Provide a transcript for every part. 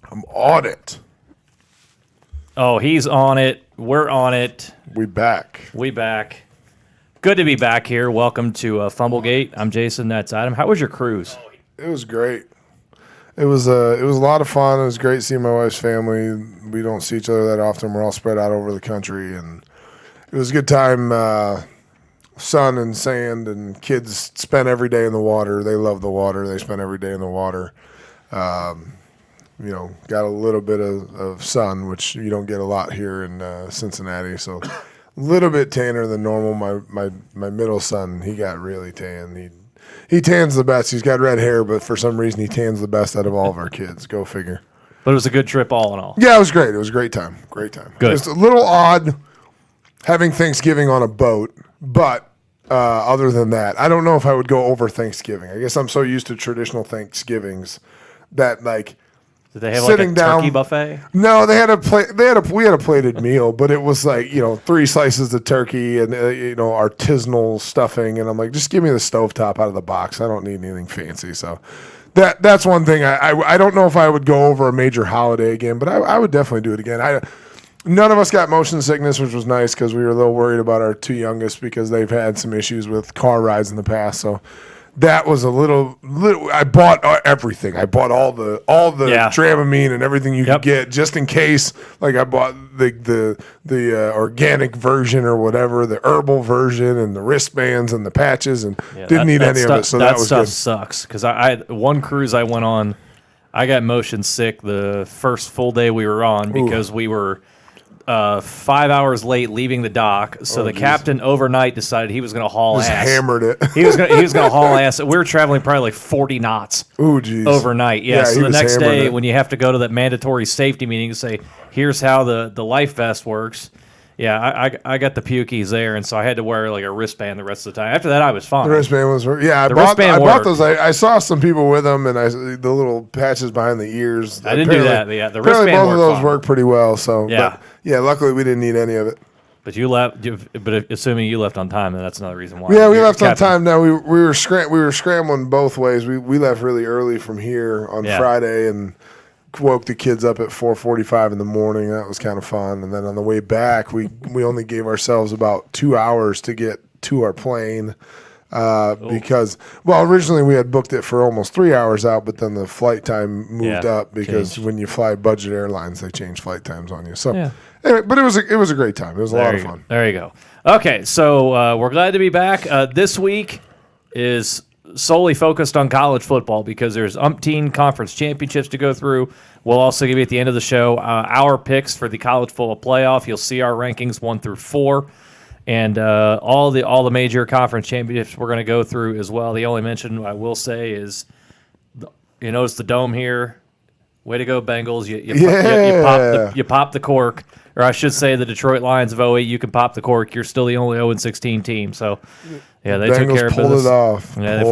I'm on it. Oh, he's on it. We're on it. We back. Good to be back here. Welcome to Fumblegate. I'm Jason. That's Adam. How was your cruise? It was great. It was a lot of fun. It was great seeing my wife's family. We don't see each other that often. We're all spread out over the country, and it was a good time. Sun and sand, and kids spent every day in the water. They love the water. They spent every day in the water. Got a little bit of sun, which you don't get a lot here in Cincinnati. So a little bit tanner than normal. My middle son, he got really tan. He tans the best. He's got red hair, but for some reason he tans the best out of all of our kids. Go figure. But it was a good trip all in all. Yeah, it was great. It was a great time. Great time. Good. It's a little odd having Thanksgiving on a boat, but other than that, I don't know if I would go over Thanksgiving. I guess I'm so used to traditional Thanksgivings that Did they have sitting like a down, turkey buffet? No, we had a plated meal, but it was 3 slices of turkey and artisanal stuffing, and I'm like, just give me the stovetop out of the box. I don't need anything fancy. So that's one thing. I don't know if I would go over a major holiday again, but I would definitely do it again. None of us got motion sickness, which was nice because we were a little worried about our 2 youngest because they've had some issues with car rides in the past. So that was a little. I bought everything. I bought all the Dramamine and everything you could get just in case. Like I bought the organic version or whatever, the herbal version, and the wristbands and the patches, and didn't need any of it. So that was stuff good. Sucks because one cruise I went on, I got motion sick the first full day we were on because we were 5 hours late leaving the dock. So the captain overnight decided he was going to haul ass. Hammered it. He was going to haul ass. We were traveling probably like 40 knots overnight. Yeah, so the next day when you have to go to that mandatory safety meeting to say, here's how the life vest works. Yeah, I got the pukies there, and so I had to wear like a wristband the rest of the time. After that, I was fine. The wristband was, I bought those. I saw some people with them, and the little patches behind the ears. I didn't do that, but yeah, the apparently wristband both of those work pretty well. So yeah, luckily we didn't need any of it. But you left. But assuming you left on time, then that's another reason why. Yeah, we left on time. Now we were scrambling both ways. We left really early from here on Friday and woke the kids up at 4:45 in the morning. That was kind of fun. And then on the way back, we only gave ourselves about 2 hours to get to our plane because, originally we had booked it for almost 3 hours out, but then the flight time moved up because when you fly budget airlines, they change flight times on you. So, anyway, but it was a great time. It was a lot of fun. There you go. Okay, so we're glad to be back. This week is solely focused on college football because there's umpteen conference championships to go through. We'll also give you at the end of the show our picks for the college football playoff. You'll see our rankings 1 through 4, and all the major conference championships we're going to go through as well. The only mention I will say is, you notice the dome here. Way to go, Bengals! You pop the cork. Or I should say the Detroit Lions of 08, you can pop the cork. You're still the only 0-16 team. So, yeah, they took care of business. Pulled it off. Yeah,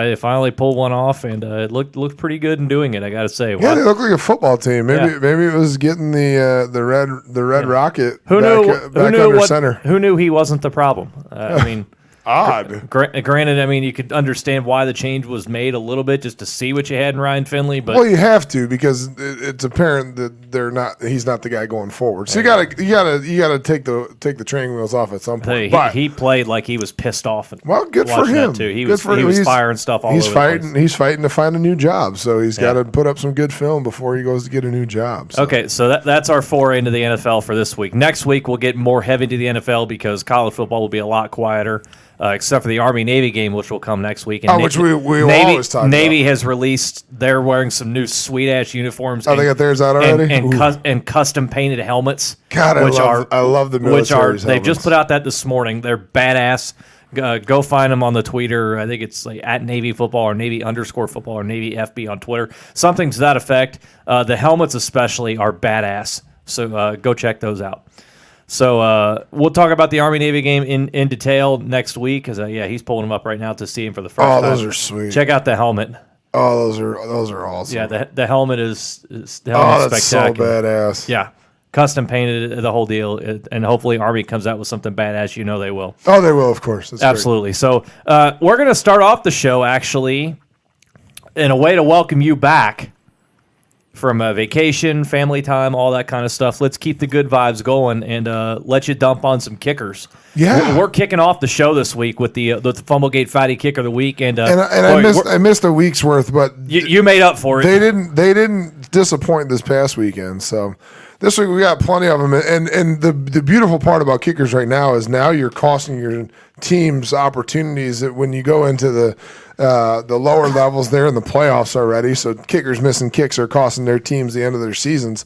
they finally pulled one off, and it looked pretty good in doing it, I got to say. Yeah, they look like a football team. Maybe it was getting the red rocket back under center. Who knew he wasn't the problem? I mean... Odd. Granted, I mean, you could understand why the change was made a little bit just to see what you had in Ryan Finley, but you have to because it's apparent that he's not the guy going forward. So you gotta take the training wheels off at some point. He played like he was pissed off. Good for him. Too. He was firing stuff all over the place. He's fighting to find a new job, so he's got to put up some good film before he goes to get a new job. So. Okay, so that's our foray into the NFL for this week. Next week we'll get more heavy into the NFL because college football will be a lot quieter. Except for the Army-Navy game, which will come next week. And which we always talk about. Navy has released, they're wearing some new sweet-ass uniforms. Oh, they got theirs out already? And custom-painted helmets. God, I love the military helmets. They've just put out that this morning. They're badass. Go find them on the Twitter. I think it's like at Navy Football or Navy_football or Navy FB on Twitter. Something to that effect. The helmets especially are badass. So go check those out. So we'll talk about the Army-Navy game in detail next week because, he's pulling them up right now to see him for the first time. Oh, those are sweet. Check out the helmet. Oh, those are awesome. Yeah, the helmet is that's spectacular. So badass. Yeah, custom painted, the whole deal, and hopefully Army comes out with something badass. You know they will. Oh, they will, of course. That's absolutely. Great. So we're going to start off the show, actually, in a way to welcome you back. vacation, family time, all that kind of stuff. Let's keep the good vibes going and let you dump on some kickers. Yeah. We're kicking off the show this week with the Fumblegate Fatty Kicker of the Week, and I missed a week's worth, but you made up for it. They didn't disappoint this past weekend. So this week we got plenty of them, and the beautiful part about kickers right now is now you're costing your teams opportunities that when you go into the lower levels, they're in the playoffs already. So kickers missing kicks are costing their teams the end of their seasons.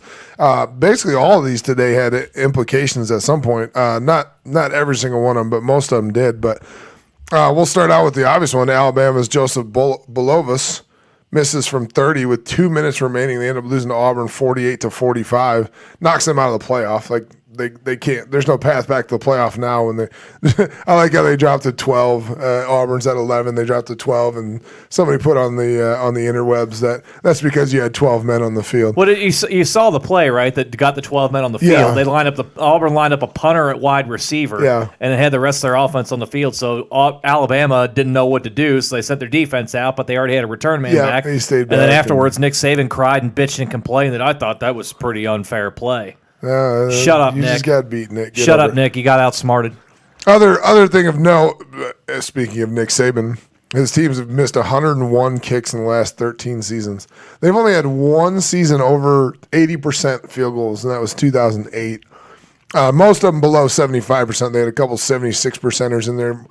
Basically, all of these today had implications at some point. Not every single one of them, but most of them did. But we'll start out with the obvious one. Alabama's Joseph Bolovas misses from 30 with 2 minutes remaining. They end up losing to Auburn 48-45. Knocks them out of the playoff. Like they can't. There's no path back to the playoff now. When they, I like how they dropped to 12. Auburn's at 11. They dropped to 12, and somebody put on the interwebs that's because you had 12 men on the field. Well, you saw the play, right? That got the 12 men on the field. Yeah. Auburn lined up a punter at wide receiver, and it had the rest of their offense on the field. So Alabama didn't know what to do, so they sent their defense out, but they already had a return man back. He stayed back. And then afterwards, Nick Saban cried and bitched and complained that I thought that was pretty unfair play. Shut up, Nick. You just got beat, Nick. Shut up, Nick. You got outsmarted. Other thing of note, speaking of Nick Saban, his teams have missed 101 kicks in the last 13 seasons. They've only had one season over 80% field goals, and that was 2008. Most of them below 75%. They had a couple 76%ers in there.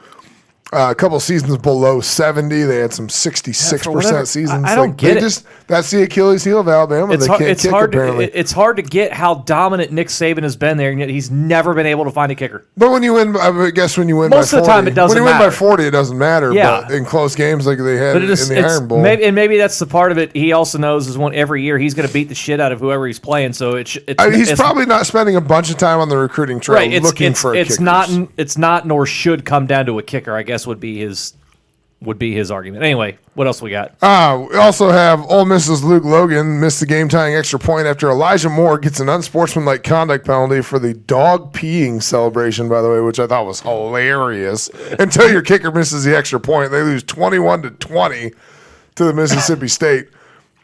A couple seasons below 70. They had some 66% seasons. I don't get it. That's the Achilles heel of Alabama. Apparently. It's hard to get how dominant Nick Saban has been there, and yet he's never been able to find a kicker. But when you win, I guess when you win most by 40, of the time it doesn't matter. When you win by 40, it doesn't matter. Yeah. But in close games like they had in the Iron Bowl. Maybe that's the part of it. He also knows is every year he's going to beat the shit out of whoever he's playing. So he's probably not spending a bunch of time on the recruiting trail looking for a kicker. It's not nor should come down to a kicker, I guess would be his argument. Anyway, what else we got? We also have Ole Miss's Luke Logan missed the game-tying extra point after Elijah Moore gets an unsportsmanlike conduct penalty for the dog peeing celebration, by the way, which I thought was hilarious. Until your kicker misses the extra point. They lose 21-20 to the Mississippi State.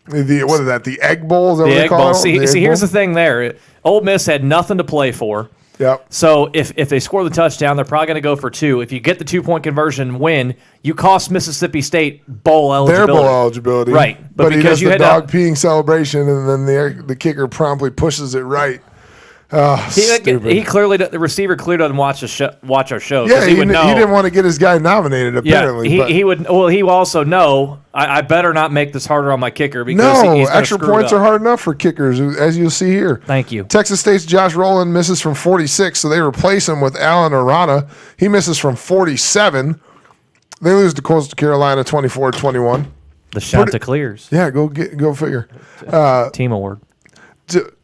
What is that, the Egg Bowl? Is that the what they Egg call Bowl. it? See, here's the thing there. Ole Miss had nothing to play for. Yep. So if they score the touchdown, they're probably going to go for two. If you get the 2-point conversion and win, you cost Mississippi State bowl eligibility. Their bowl eligibility. Right. But because he does the dog peeing celebration, and then the kicker promptly pushes it right. Stupid. The receiver clearly doesn't watch our show. Yeah, he would know. He didn't want to get his guy nominated, apparently. Yeah, he would. Well, he will also know. I better not make this harder on my kicker because he's extra points are hard enough for kickers, as you'll see here. Thank you. Texas State's Josh Rowland misses from 46, so they replace him with Alan Arana. He misses from 47. They lose to Coastal Carolina 24-21. The shot to clears. Yeah, go figure. Team award.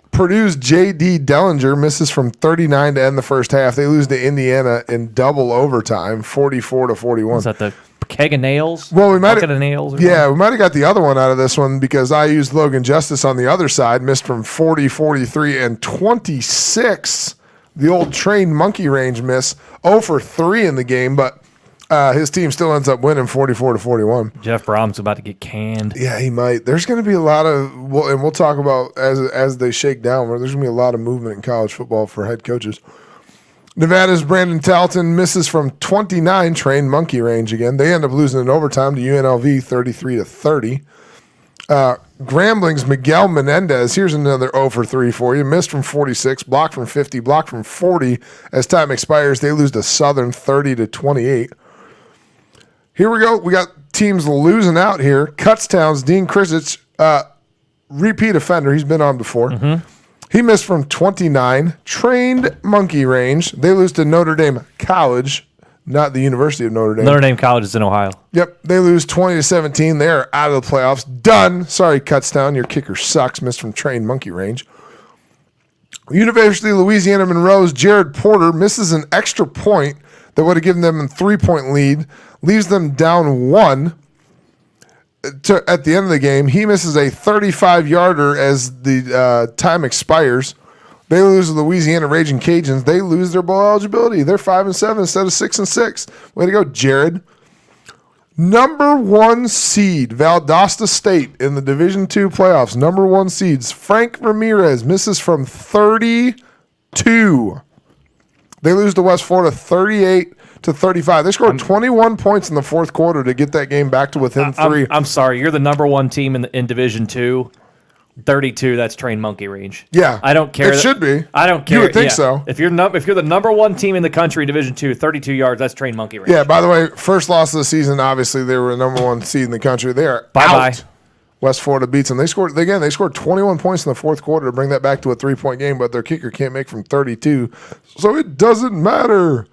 Purdue's J.D. Dellinger misses from 39 to end the first half. They lose to Indiana in double overtime, 44-41. Is that the keg of nails? Well, we might have got the other one out of this one because I used Logan Justice on the other side, missed from 40, 43, and 26. The old trained monkey range miss, 0 for 3 in the game, but his team still ends up winning 44-41. Jeff Brom's about to get canned. Yeah, he might. There's going to be a lot of, and we'll talk about as they shake down, where there's going to be a lot of movement in college football for head coaches. Nevada's Brandon Talton misses from 29, trained monkey range again. They end up losing in overtime to UNLV 33-30. Grambling's Miguel Menendez. Here's another 0 for 3 for you. Missed from 46, blocked from 50, blocked from 40. As time expires, they lose to Southern 30-28. Here we go. We got teams losing out here. Kutztown's Dean Krisich, repeat offender. He's been on before. Mm-hmm. He missed from 29, trained monkey range. They lose to Notre Dame College, not the University of Notre Dame. Notre Dame College is in Ohio. Yep. They lose 20-17. They are out of the playoffs. Done. Sorry, Kutztown. Your kicker sucks. Missed from trained monkey range. University of Louisiana Monroe's Jared Porter misses an extra point that would have given them a 3-point lead, leaves them down 1 at the end of the game. He misses a 35-yarder as the time expires. They lose to Louisiana Raging Cajuns. They lose their bowl eligibility. They're 5-7 instead of 6-6. Way to go, Jared. Number 1 seed, Valdosta State in the Division II playoffs. Number 1 seeds, Frank Ramirez misses from 32. They lose to West Florida 38-35. They scored 21 points in the fourth quarter to get that game back to within 3. I'm sorry. You're the number 1 team in Division II. 32, that's train monkey range. Yeah. I don't care. It should be. I don't care. You would think so. If you're the number 1 team in the country, Division II, 32 yards, that's train monkey range. Yeah, by the way, first loss of the season, obviously they were the number 1 seed in the country. They are Bye-bye. out. West Florida beats them. They scored 21 points in the fourth quarter to bring that back to a 3-point game, but their kicker can't make from 32. So it doesn't matter.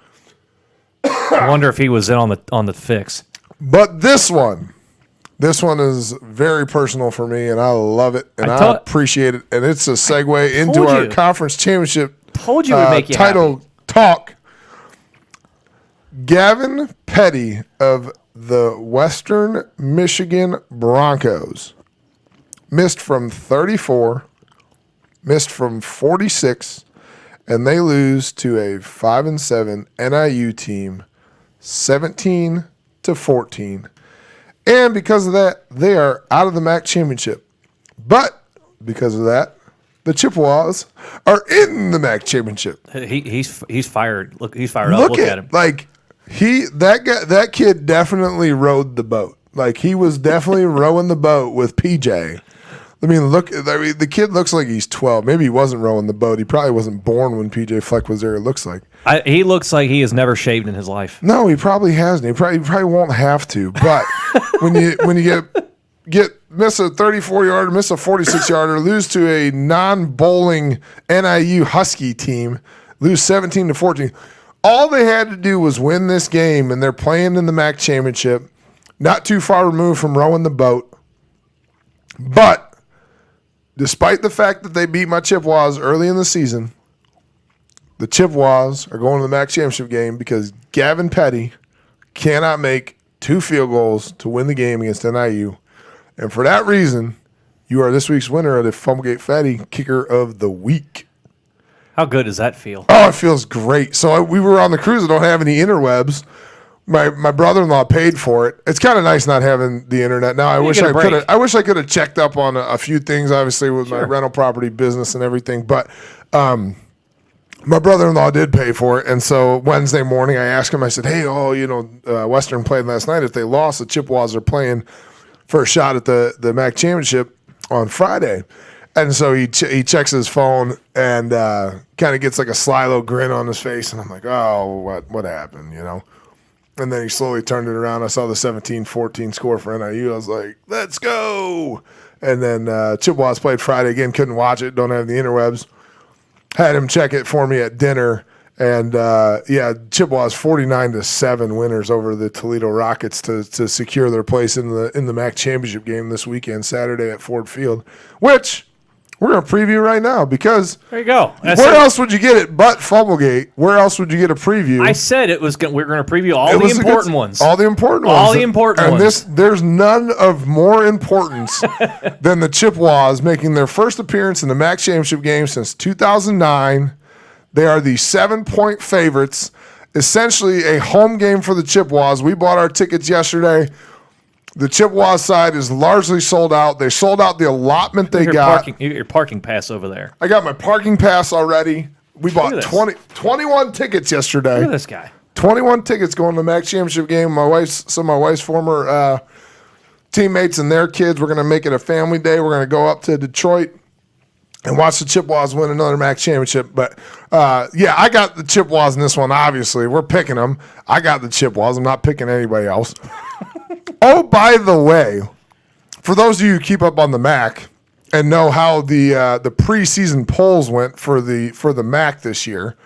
I wonder if he was in on the fix. But this one is very personal for me, and I love it, and I appreciate it. And it's a segue into our conference championship Told you it would make you title happy. talk. Gavin Petty of the Western Michigan Broncos missed from 34, missed from 46, and they lose to a 5-7 NIU team, 17-14. And because of that, they are out of the MAC championship. But because of that, the Chippewas are in the MAC championship. He's fired. Look, he's fired up. Look at him. Like that kid definitely rode the boat. Like he was definitely rowing the boat with PJ. The kid looks like he's 12. Maybe he wasn't rowing the boat. He probably wasn't born when PJ Fleck was there, it looks like. He looks like he has never shaved in his life. No, he probably hasn't. He probably won't have to. But when you miss a 34-yarder, miss a 46-yarder, lose to a non-bowling NIU Husky team, lose 17-14. All they had to do was win this game, and they're playing in the MAC championship, not too far removed from rowing the boat. But despite the fact that they beat my Chippewas early in the season, the Chippewas are going to the MAC championship game because Gavin Petty cannot make 2 field goals to win the game against NIU. And for that reason, you are this week's winner of the Fumblegate Fatty Kicker of the Week. How good does that feel? Oh, it feels great. So we were on the cruise that don't have any interwebs. My brother-in-law paid for it. It's kind of nice not having the internet now. I wish I could have checked up on a few things, obviously with my rental property business and everything. But my brother-in-law did pay for it, and so Wednesday morning I asked him. I said, "Hey, Western played last night. If they lost, the Chippewas are playing for a shot at the MAC championship on Friday." And so he checks his phone and kind of gets like a sly little grin on his face, and I'm like, "Oh, what happened?" And then he slowly turned it around. I saw the 17-14 score for NIU. I was like, let's go. And then Chippewas played Friday again. Couldn't watch it. Don't have the interwebs. Had him check it for me at dinner. And, Chippewas 49-7 winners over the Toledo Rockets to secure their place in the MAC championship game this weekend, Saturday at Ford Field, which we're going to preview right now because there you go. Where else would you get it but Fumblegate? Where else would you get a preview? I said we're going to preview all the important ones. All the important ones. All the important ones. And there's none of more importance than the Chippewas making their first appearance in the MAC championship game since 2009. They are the 7-point favorites. Essentially a home game for the Chippewas. We bought our tickets yesterday. The Chippewa side is largely sold out. They sold out the allotment they got. You get your parking pass over there. I got my parking pass already. We bought 21 tickets yesterday. Look at this guy. 21 tickets going to the MAC championship game. Some of my wife's former teammates and their kids. We're going to make it a family day. We're going to go up to Detroit and watch the Chippewas win another MAC championship. But, I got the Chippewas in this one, obviously. We're picking them. I got the Chippewas. I'm not picking anybody else. Oh, by the way, for those of you who keep up on the MAC and know how the preseason polls went for the MAC this year,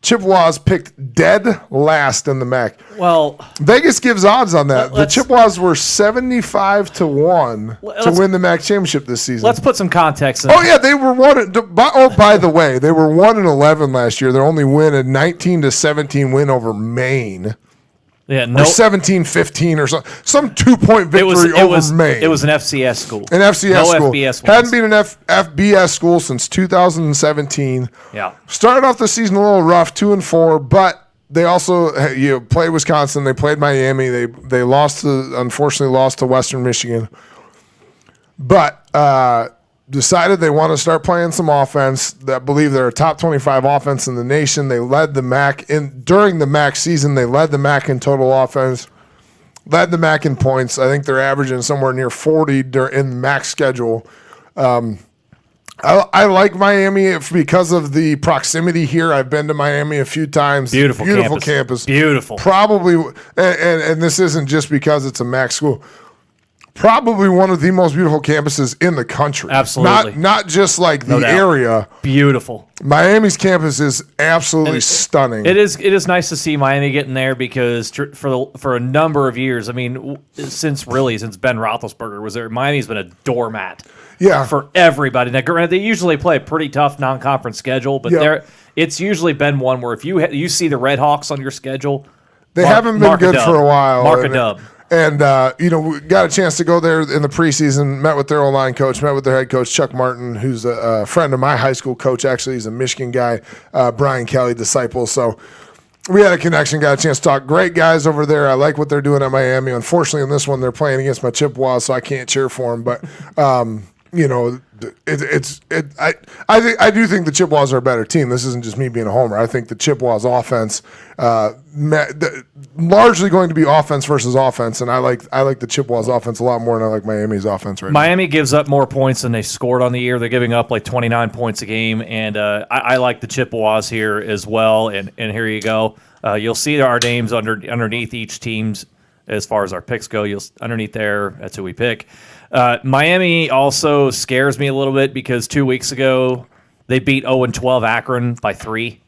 Chippewas picked dead last in the MAC. Well, Vegas gives odds on that. The Chippewas were 75-1 to win the MAC championship this season. Let's put some context in. Oh yeah, they were by the way, they were 1-11 last year. Their only win, a 19-17 win over Maine. Yeah, or 17-15 or some 2-point victory over Maine. It was an FCS school. An FCS school. FBS Hadn't been an FBS school since 2017. Yeah. Started off the season a little rough, 2-4, but they also played Wisconsin. They played Miami. They unfortunately lost to Western Michigan, but decided they want to start playing some offense. I believe they're a top 25 offense in the nation. They led the MAC during the MAC season. They led the MAC in total offense, led the MAC in points. I think they're averaging somewhere near 40 in the MAC schedule. I like Miami because of the proximity here. I've been to Miami a few times. Beautiful campus. Beautiful. Probably, and this isn't just because it's a MAC school. Probably one of the most beautiful campuses in the country. Absolutely. Not just like the area. Beautiful. Miami's campus is absolutely stunning. It is nice to see Miami getting there because for a number of years, I mean, since Ben Roethlisberger was there, Miami's been a doormat. Yeah. For everybody. Now, granted, they usually play a pretty tough non-conference schedule, but it's usually been one where if you see the Red Hawks on your schedule, they haven't been good for a while. Mark a dub. And, we got a chance to go there in the preseason, met with their O-line coach, met with their head coach, Chuck Martin, who's a friend of my high school coach. Actually, he's a Michigan guy, Brian Kelly disciple. So we had a connection, got a chance to talk. Great guys over there. I like what they're doing at Miami. Unfortunately, in this one, they're playing against my Chippewas, so I can't cheer for them. But, I do think the Chippewas are a better team. This isn't just me being a homer. I think the Chippewas offense largely going to be offense versus offense, and I like the Chippewas offense a lot more than I like Miami's offense right now. Miami gives up more points than they scored on the year. They're giving up like 29 points a game, and I like the Chippewas here as well. And here you go. You'll see our names underneath each team's as far as our picks go. Underneath there, that's who we pick. Miami also scares me a little bit because 2 weeks ago they beat 0-12 Akron by 3.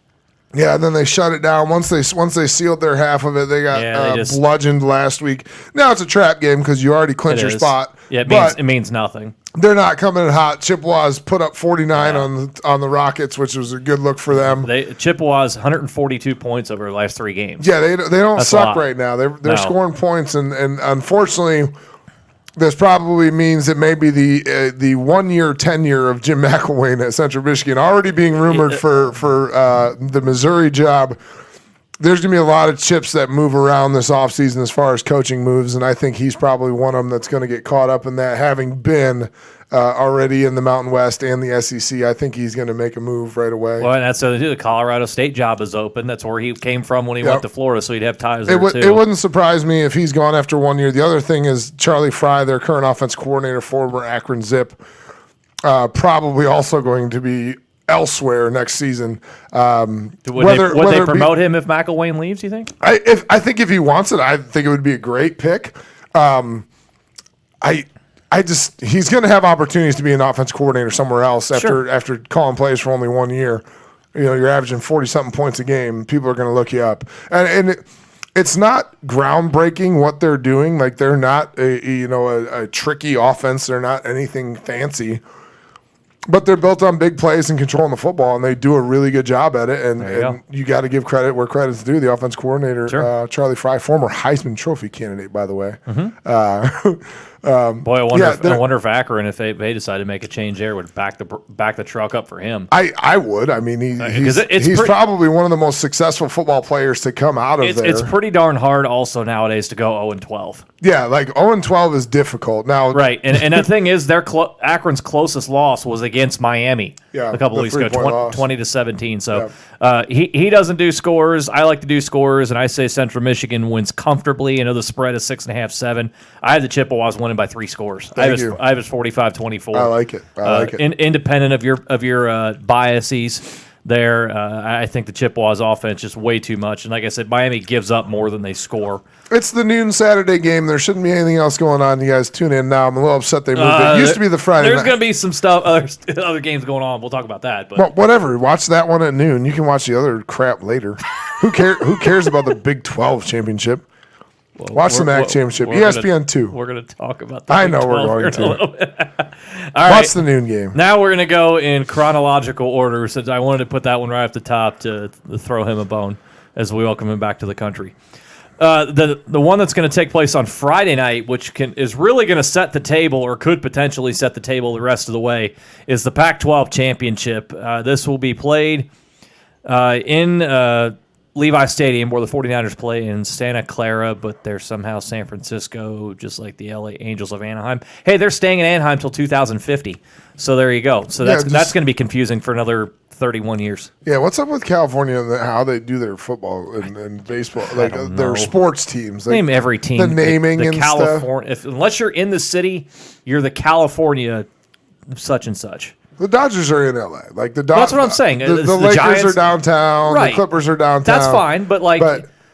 Yeah, and then they shut it down. Once they sealed their half of it, they got bludgeoned last week. Now it's a trap game because you already clinched your spot. Yeah, it means nothing. They're not coming in hot. Chippewas put up 49 on the Rockets, which was a good look for them. Chippewas 142 points over the last 3 games. Yeah, they don't suck right now. They're scoring points, and unfortunately, this probably means it may be the 1 year tenure of Jim McElwain at Central Michigan already being rumored for the Missouri job. There's going to be a lot of chips that move around this offseason as far as coaching moves, and I think he's probably one of them that's going to get caught up in that, having been already in the Mountain West and the SEC. I think he's going to make a move right away. Well, and that's the Colorado State job is open. That's where he came from when he went to Florida, so he'd have ties there too. It wouldn't surprise me if he's gone after 1 year. The other thing is Charlie Fry, their current offense coordinator, former Akron Zip, probably also going to be elsewhere next season. Would they promote him if McElwain leaves, you think? I think if he wants it, I think it would be a great pick. He's going to have opportunities to be an offense coordinator somewhere else after calling plays for only 1 year. You're averaging 40-something points a game. People are going to look you up. And it's not groundbreaking what they're doing. Like, they're not a tricky offense. They're not anything fancy. But they're built on big plays and controlling the football, and they do a really good job at it. And you got to give credit where credit's due. The offense coordinator, Charlie Fry, former Heisman Trophy candidate, by the way. Boy, I wonder if Akron, if they decide to make a change there, would back the truck up for him. I would. I mean, he's probably one of the most successful football players to come out of there. It's pretty darn hard also nowadays to go 0-12. Yeah, like 0-12 is difficult now. Right, and the thing is, Akron's closest loss was against Miami a couple of weeks ago, 20-17. So he doesn't do scores. I like to do scores, and I say Central Michigan wins comfortably. I know the spread is 6.5, 7. I had the Chippewas winning by 3 scores. I was 45-24. I like it. Independent of your biases there, I think the Chippewas offense is way too much. And like I said, Miami gives up more than they score. It's the noon Saturday game. There shouldn't be anything else going on. You guys tune in now. I'm a little upset they moved it. It used to be the Friday There's night. going to be some stuff, other games going on. We'll talk about that. But well, whatever. Watch that one at noon. You can watch the other crap later. Who cares about the Big 12 championship? Watch the MAC championship. ESPN 2. We're going to talk about that. I know we're going to. All right. Watch the noon game. Now we're going to go in chronological order, since I wanted to put that one right off the top to throw him a bone as we welcome him back to the country. The one that's going to take place on Friday night, which is really going to set the table, or could potentially set the table the rest of the way, is the Pac-12 championship. This will be played in Levi Stadium, where the 49ers play in Santa Clara, but they're somehow San Francisco, just like the LA Angels of Anaheim. Hey, they're staying in Anaheim till 2050. So there you go. So that's going to be confusing for another 31 years. Yeah, what's up with California and how they do their football and baseball, like their sports teams? Like Name every team. The naming the and California, stuff. unless you're in the city, you're the California such and such. The Dodgers are in LA. Like That's what I'm saying. The The Lakers Giants are downtown. Right. The Clippers are downtown. That's fine, but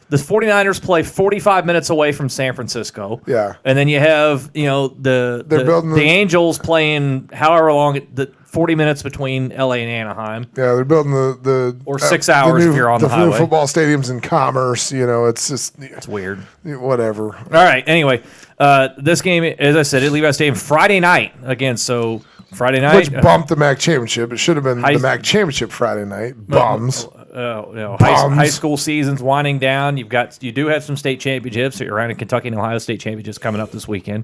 the 49ers play 45 minutes away from San Francisco. Yeah. And then you have, the Angels playing however long, the 40 minutes between LA and Anaheim. Yeah, they're building the or 6 hours if you're on the highway. New football stadiums in Commerce, it's just it's weird. Whatever. All right. Anyway, this game, as I said, at Levi Stadium Friday night again. So Friday night, which bumped the MAC championship. It should have been the MAC championship Friday night. Bums. High school season's winding down. You do have some state championships around in Kentucky and Ohio State championships coming up this weekend.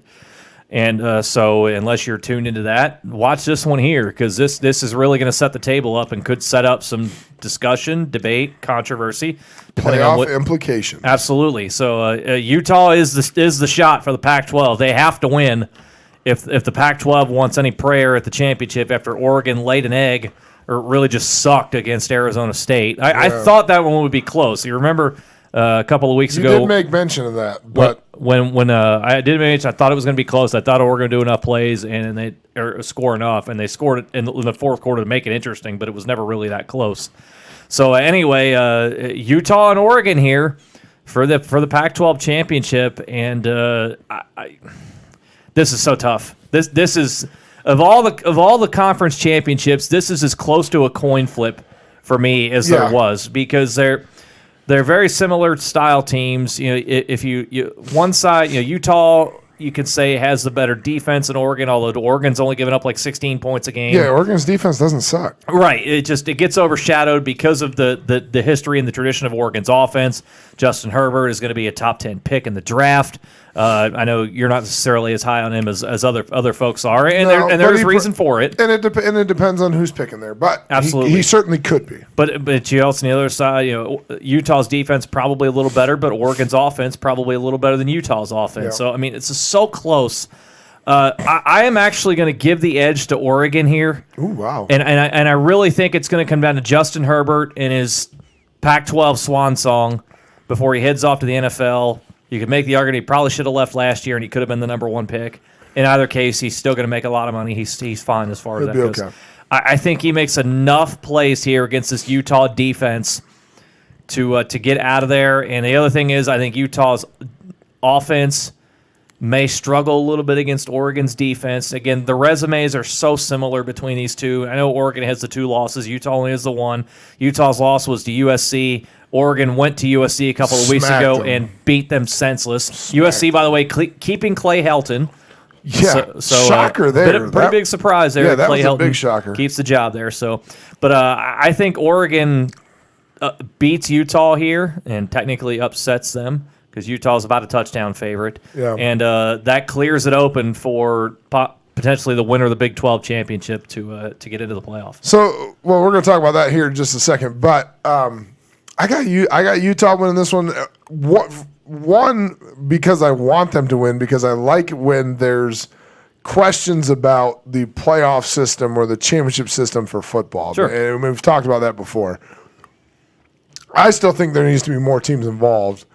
And so unless you're tuned into that, watch this one here because this is really going to set the table up and could set up some discussion, debate, controversy. Playoff implications. Absolutely. So Utah is the shot for the Pac-12. They have to win if the Pac-12 wants any prayer at the championship after Oregon laid an egg or really just sucked against Arizona State. I thought that one would be close. You remember a couple of weeks ago. You did make mention of that, but when I did mention, I thought it was going to be close. I thought Oregon would do enough plays and they score enough, and they scored it in the fourth quarter to make it interesting, but it was never really that close. So anyway, Utah and Oregon here for the Pac-12 championship, and this is so tough. This is of all the conference championships, this is as close to a coin flip for me as there was because they're very similar style teams. If you one side, Utah, you could say has the better defense in Oregon, although Oregon's only given up like 16 points a game. Yeah, Oregon's defense doesn't suck. Right. It gets overshadowed because of the history and the tradition of Oregon's offense. Justin Herbert is going to be a top 10 pick in the draft. I know you're not necessarily as high on him as other folks are, and there's reason for it. And it depends on who's picking there, but absolutely he certainly could be. But you also on the other side, Utah's defense probably a little better, but Oregon's offense probably a little better than Utah's offense. Yeah. So I mean, it's just so close. I am actually going to give the edge to Oregon here. Ooh, wow! And I really think it's going to come down to Justin Herbert and his Pac-12 swan song before he heads off to the NFL. You could make the argument he probably should have left last year and he could have been the number one pick. In either case, he's still going to make a lot of money. He's fine as far as that goes. Okay. I think he makes enough plays here against this Utah defense to get out of there. And the other thing is, I think Utah's offense may struggle a little bit against Oregon's defense. Again, the resumes are so similar between these two. I know Oregon has the 2 losses. Utah only has the 1. Utah's loss was to USC. Oregon went to USC a couple of weeks ago and beat them senseless. USC, by the way, keeping Clay Helton. Yeah, so shocker there. Pretty big surprise there. Yeah, that Clay was Helton a big shocker. Keeps the job there. So, but I think Oregon beats Utah here and technically upsets them because Utah's about a touchdown favorite. Yeah. And that clears it open for potentially the winner of the Big 12 championship to get into the playoff. So, we're going to talk about that here in just a second, but I got Utah winning this one. One, because I want them to win, because I like when there's questions about the playoff system or the championship system for football. Sure. And we've talked about that before. I still think there needs to be more teams involved.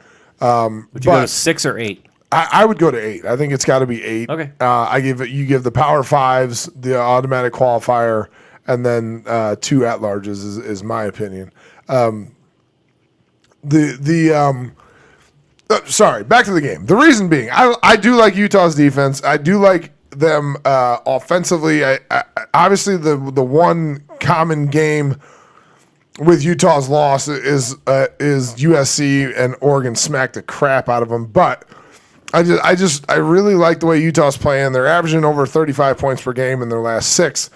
Would you go to 6 or 8? I would go to 8. I think it's got to be 8. Okay. You give the Power Fives the automatic qualifier, and then 2 at-larges is my opinion. Sorry, back to the game. The reason being, I do like Utah's defense. I do like them offensively. Obviously, the one common game with Utah's loss is USC and Oregon smacked the crap out of them. But I really like the way Utah's playing. They're averaging over 35 points per game in their last 6.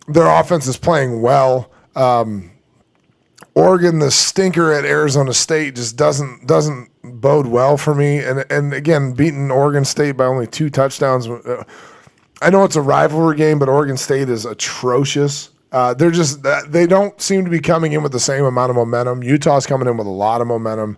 Their offense is playing well. Oregon, the stinker at Arizona State, just doesn't bode well for me. And again, beating Oregon State by only 2 touchdowns. I know it's a rivalry game, but Oregon State is atrocious. They don't seem to be coming in with the same amount of momentum. Utah's coming in with a lot of momentum.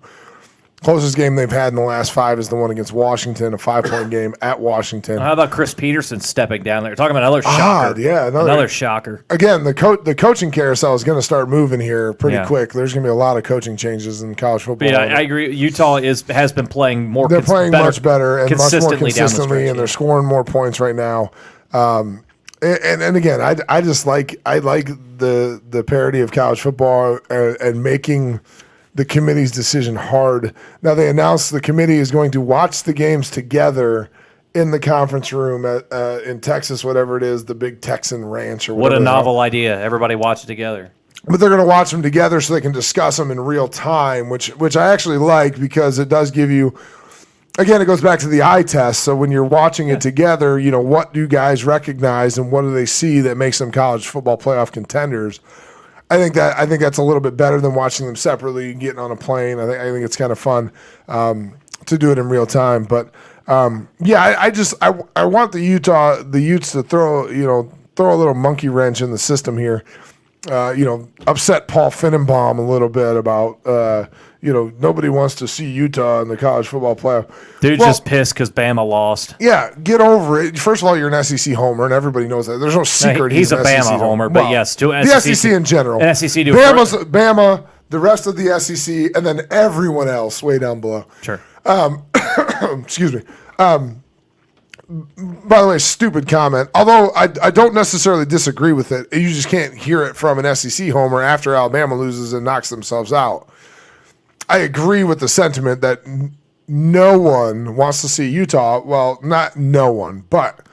Closest game they've had in the last 5 is the one against Washington, a 5-point game at Washington. How about Chris Peterson stepping down there? Talking about another shocker. Yeah, another shocker. Again, the coaching carousel is going to start moving here pretty quick. There's going to be a lot of coaching changes in college football. Yeah, I agree. Utah has been playing more. They're playing much better and much more consistently, and they're scoring more points right now. And again, I like the parity of college football and making the committee's decision hard. Now they announced the committee is going to watch the games together in the conference room in Texas, whatever it is, the big Texan ranch or whatever. What a novel idea. Everybody watch it together. But they're going to watch them together so they can discuss them in real time, which I actually like because it does give you, again, it goes back to the eye test. So when you're watching it together, what do guys recognize and what do they see that makes them college football playoff contenders? I think that's a little bit better than watching them separately and getting on a plane. I think it's kind of fun to do it in real time. But I want the Utes to throw a little monkey wrench in the system here. Upset Paul Finnenbaum a little bit about nobody wants to see Utah in the college football playoff. Dude's just pissed because Bama lost. Yeah, get over it. First of all, you're an SEC homer, and everybody knows that. There's no secret. He's a Bama homer, but yes, to the SEC in general. SEC do Bama, the rest of the SEC, and then everyone else way down below. Sure. Excuse me. By the way, stupid comment. Although I don't necessarily disagree with it, you just can't hear it from an SEC homer after Alabama loses and knocks themselves out. I agree with the sentiment that no one wants to see Utah. Well, not no one, but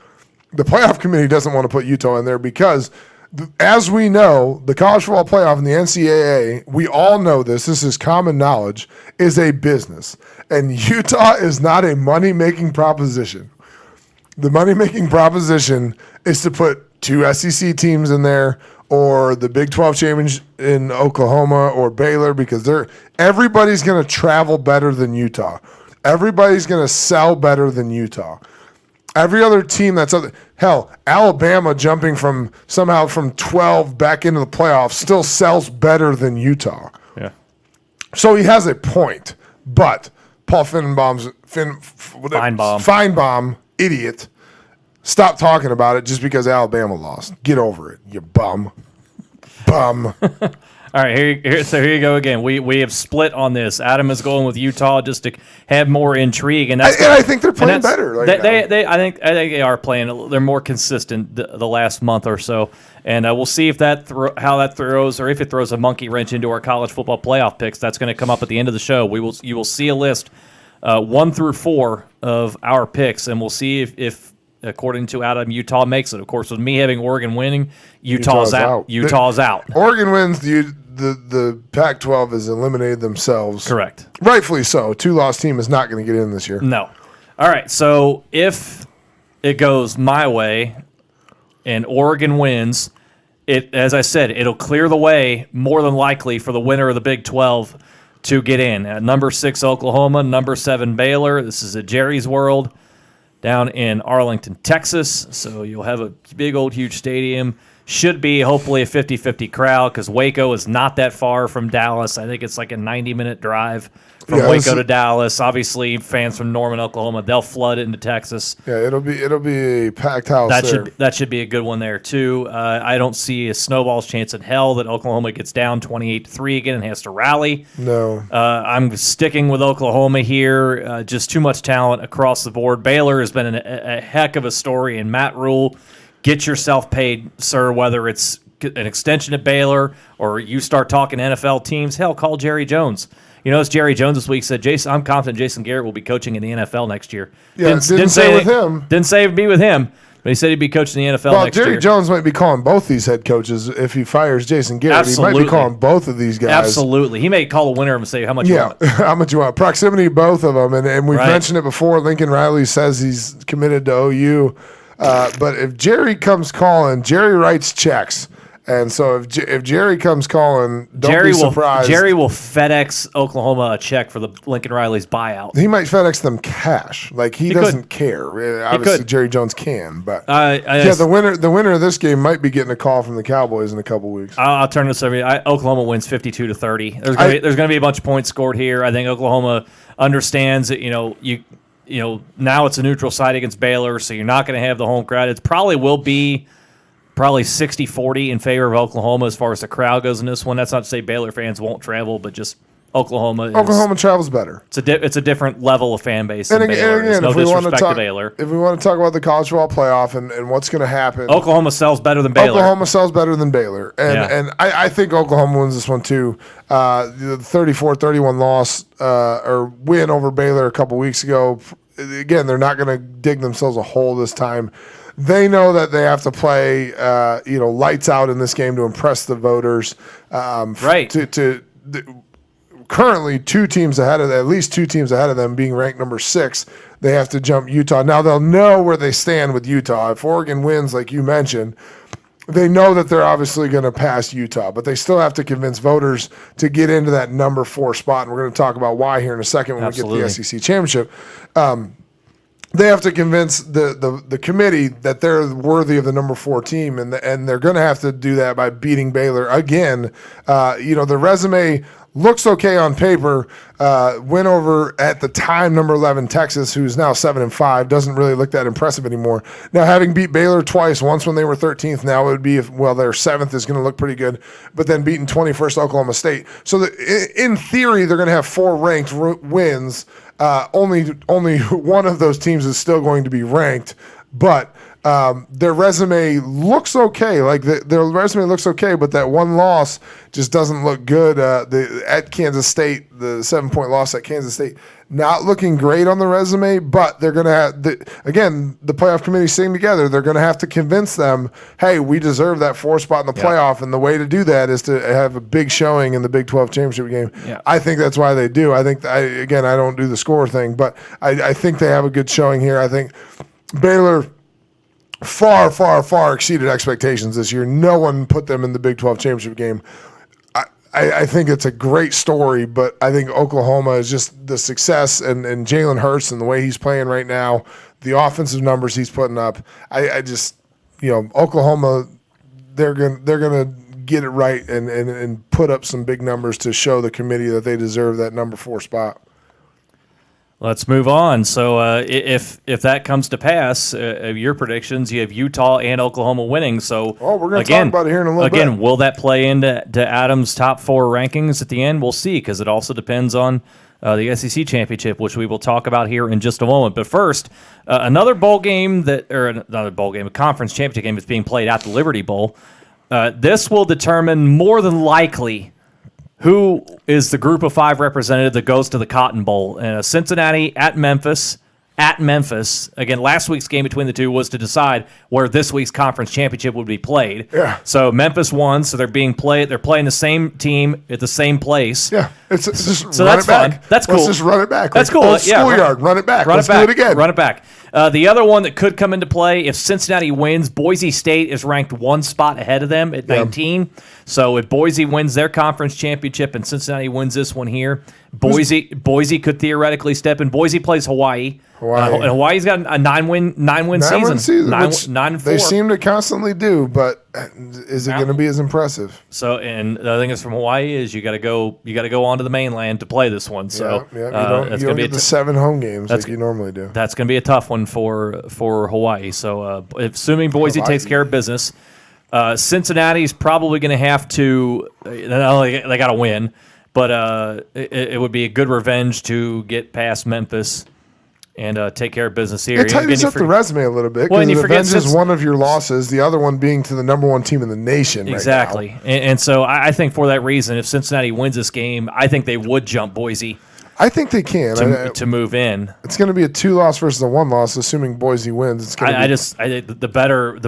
the playoff committee doesn't want to put Utah in there because, as we know, the college football playoff and the NCAA, we all know this is common knowledge, is a business. And Utah is not a money-making proposition. The money-making proposition is to put 2 SEC teams in there or the Big 12 champions in Oklahoma or Baylor because everybody's going to travel better than Utah. Everybody's going to sell better than Utah. Every other team that's other, hell, Alabama jumping from 12 back into the playoffs still sells better than Utah. Yeah. So he has a point, but Paul Feinbaum, idiot. Stop talking about it just because Alabama lost. Get over it, you bum. All right, here you go again. We have split on this. Adam is going with Utah just to have more intrigue, and I think they're playing better. I think they are playing. They're more consistent the last month or so, and we'll see if how that throws, or if it throws a monkey wrench into our college football playoff picks. That's going to come up at the end of the show. You will see a list 1 through 4 of our picks, and we'll see if according to Adam, Utah makes it. Of course, with me having Oregon winning, Utah's out. Utah's out. Oregon wins. The Pac-12 has eliminated themselves. Correct. Rightfully so. 2-loss team is not going to get in this year. No. All right. So if it goes my way and Oregon wins, as I said, it'll clear the way more than likely for the winner of the Big 12 to get in. Number 6 Oklahoma, number 7 Baylor. This is at Jerry's World down in Arlington, Texas. So you'll have a big old huge stadium. Should be hopefully a 50-50 crowd because Waco is not that far from Dallas. I think it's like a 90-minute drive from Waco to Dallas. Obviously, fans from Norman, Oklahoma, they'll flood into Texas. Yeah, it'll be a packed house That should be a good one there, too. I don't see a snowball's chance in hell that Oklahoma gets down 28-3 again and has to rally. No. I'm sticking with Oklahoma here. Just too much talent across the board. Baylor has been a heck of a story, and Matt Rule, get yourself paid, sir, whether it's an extension at Baylor or you start talking NFL teams. Hell, call Jerry Jones. It's Jerry Jones this week said, I'm confident Jason Garrett will be coaching in the NFL next year. Yeah, didn't say with him. Didn't say it'd be with him, but he said he'd be coaching the NFL next year. Jerry Jones might be calling both these head coaches if he fires Jason Garrett. Absolutely. He might be calling both of these guys. Absolutely. He may call the winner and say how much you want. How much you want. Proximity of both of them. And we've mentioned it before. Lincoln Riley says he's committed to OU. But if Jerry comes calling, Jerry writes checks. And so if Jerry comes calling, don't be surprised. Jerry will FedEx Oklahoma a check for the Lincoln Riley's buyout. He might FedEx them cash. Like he doesn't care. Obviously, Jerry Jones can, but the winner of this game might be getting a call from the Cowboys in a couple weeks. I'll turn this over. Oklahoma wins 52-30. There's going to be a bunch of points scored here. I think Oklahoma understands that now it's a neutral site against Baylor, so you're not going to have the home crowd. It will be 60-40 in favor of Oklahoma as far as the crowd goes in this one. That's not to say Baylor fans won't travel, but just Oklahoma travels better. It's a different level of fan base. And again, no if we want to disrespect to Baylor. If we want to talk about the college football playoff and what's going to happen, Oklahoma sells better than Baylor. And I think Oklahoma wins this one too. The 34-31 loss or win over Baylor a couple weeks ago. Again, they're not going to dig themselves a hole this time. They know that they have to play, lights out in this game to impress the voters. Right. Currently, at least two teams ahead of them, being ranked number 6. They have to jump Utah. Now they'll know where they stand with Utah. If Oregon wins, like you mentioned, they know that they're obviously going to pass Utah, but they still have to convince voters to get into that number 4 spot. And we're going to talk about why here in a second when we get to the SEC championship. They have to convince the committee that they're worthy of the number 4 team, and they're going to have to do that by beating Baylor again. The resume looks okay on paper. Win over at the time number 11 Texas, who's now 7-5, doesn't really look that impressive anymore. Now, having beat Baylor twice, once when they were 13th, now it would be their 7th is going to look pretty good. But then beating 21st Oklahoma State, so in theory they're going to have 4 ranked wins. Only one of those teams is still going to be ranked, but their resume looks okay. Their resume looks okay, but that one loss just doesn't look good. At Kansas State, the 7-point loss at Kansas State, not looking great on the resume. But they're going to have the playoff committee sitting together. They're going to have to convince them, hey, we deserve that 4 spot in the playoff, and the way to do that is to have a big showing in the Big 12 championship game. Yeah. I think that's why they do. I think I don't do the score thing, but I think they have a good showing here. I think Baylor far, far, far exceeded expectations this year. No one put them in the Big 12 championship game. I think it's a great story, but I think Oklahoma is just the success and Jalen Hurts and the way he's playing right now, the offensive numbers he's putting up. Oklahoma, they're gonna get it right and put up some big numbers to show the committee that they deserve that number 4 spot. Let's move on. So if that comes to pass, your predictions, you have Utah and Oklahoma winning. So we're going to talk about it here in a little bit. Again, will that play into Adam's top 4 rankings at the end? We'll see, because it also depends on the SEC championship, which we will talk about here in just a moment. But first, another bowl game a conference championship game that's being played at the Liberty Bowl. This will determine more than likely who is the group of 5 representative that goes to the Cotton Bowl. Cincinnati at Memphis. Again, last week's game between the two was to decide where this week's conference championship would be played. Yeah. So Memphis won, so they're playing the same team at the same place. Yeah. It's just so run that's it back. Fun. That's cool. Let's just run it back. That's cool. Old schoolyard. Run it back. Let's do it again. Run it back. The other one that could come into play, if Cincinnati wins, Boise State is ranked 1 spot ahead of them at 19. So if Boise wins their conference championship and Cincinnati wins this one here, Boise could theoretically step in. Boise plays Hawaii. And Hawaii's got a 9-win season. 9-4. They seem to constantly do, but is it going to be as impressive? So, and the other thing is from Hawaii is you got to go onto the mainland to play this one. So you don't get the 7 home games like you normally do. That's going to be a tough one for Hawaii. So, assuming Boise takes care of business, Cincinnati's probably going to have to. They got to win, but it would be a good revenge to get past Memphis and take care of business here. It tightens up the resume a little bit because it avenges one of your losses, the other one being to the number 1 team in the nation. Exactly. Right now. And so I think for that reason, if Cincinnati wins this game, I think they would jump Boise. I think they can to move in. It's going to be a 2-loss versus a 1-loss, assuming Boise wins. It's going the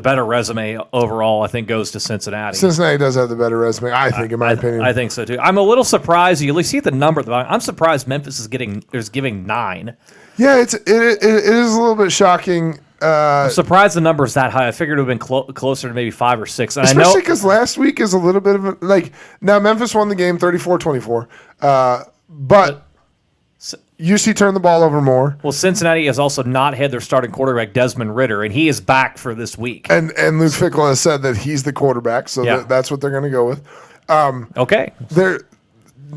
better resume overall, I think, goes to Cincinnati. Cincinnati does have the better resume, I think, in my opinion. I think so too. I'm a little surprised. You see the number. I'm surprised Memphis is giving 9. Yeah, it is a little bit shocking. I'm surprised the number is that high. I figured it would have been closer to maybe 5 or 6. And Especially because last week is a little bit of a, like, now Memphis won the game 34-24, but UC turned the ball over more. Well, Cincinnati has also not had their starting quarterback, Desmond Ridder, and he is back for this week. And Luke Fickell has said that he's the quarterback, so that's what they're going to go with. Okay. Their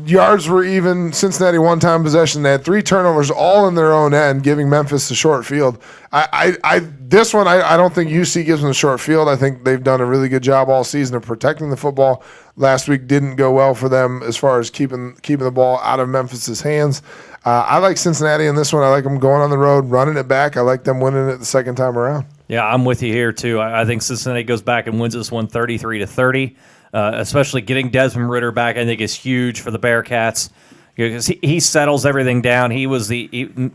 yards were even. Cincinnati one-time possession. They had 3 turnovers all in their own end, giving Memphis the short field. This one, I don't think UC gives them the short field. I think they've done a really good job all season of protecting the football. Last week didn't go well for them as far as keeping the ball out of Memphis's hands. I like Cincinnati in this one. I like them going on the road, running it back. I like them winning it the second time around. Yeah, I'm with you here too. I think Cincinnati goes back and wins this one 33-30. Especially getting Desmond Ridder back, I think is huge for the Bearcats because he settles everything down. He was the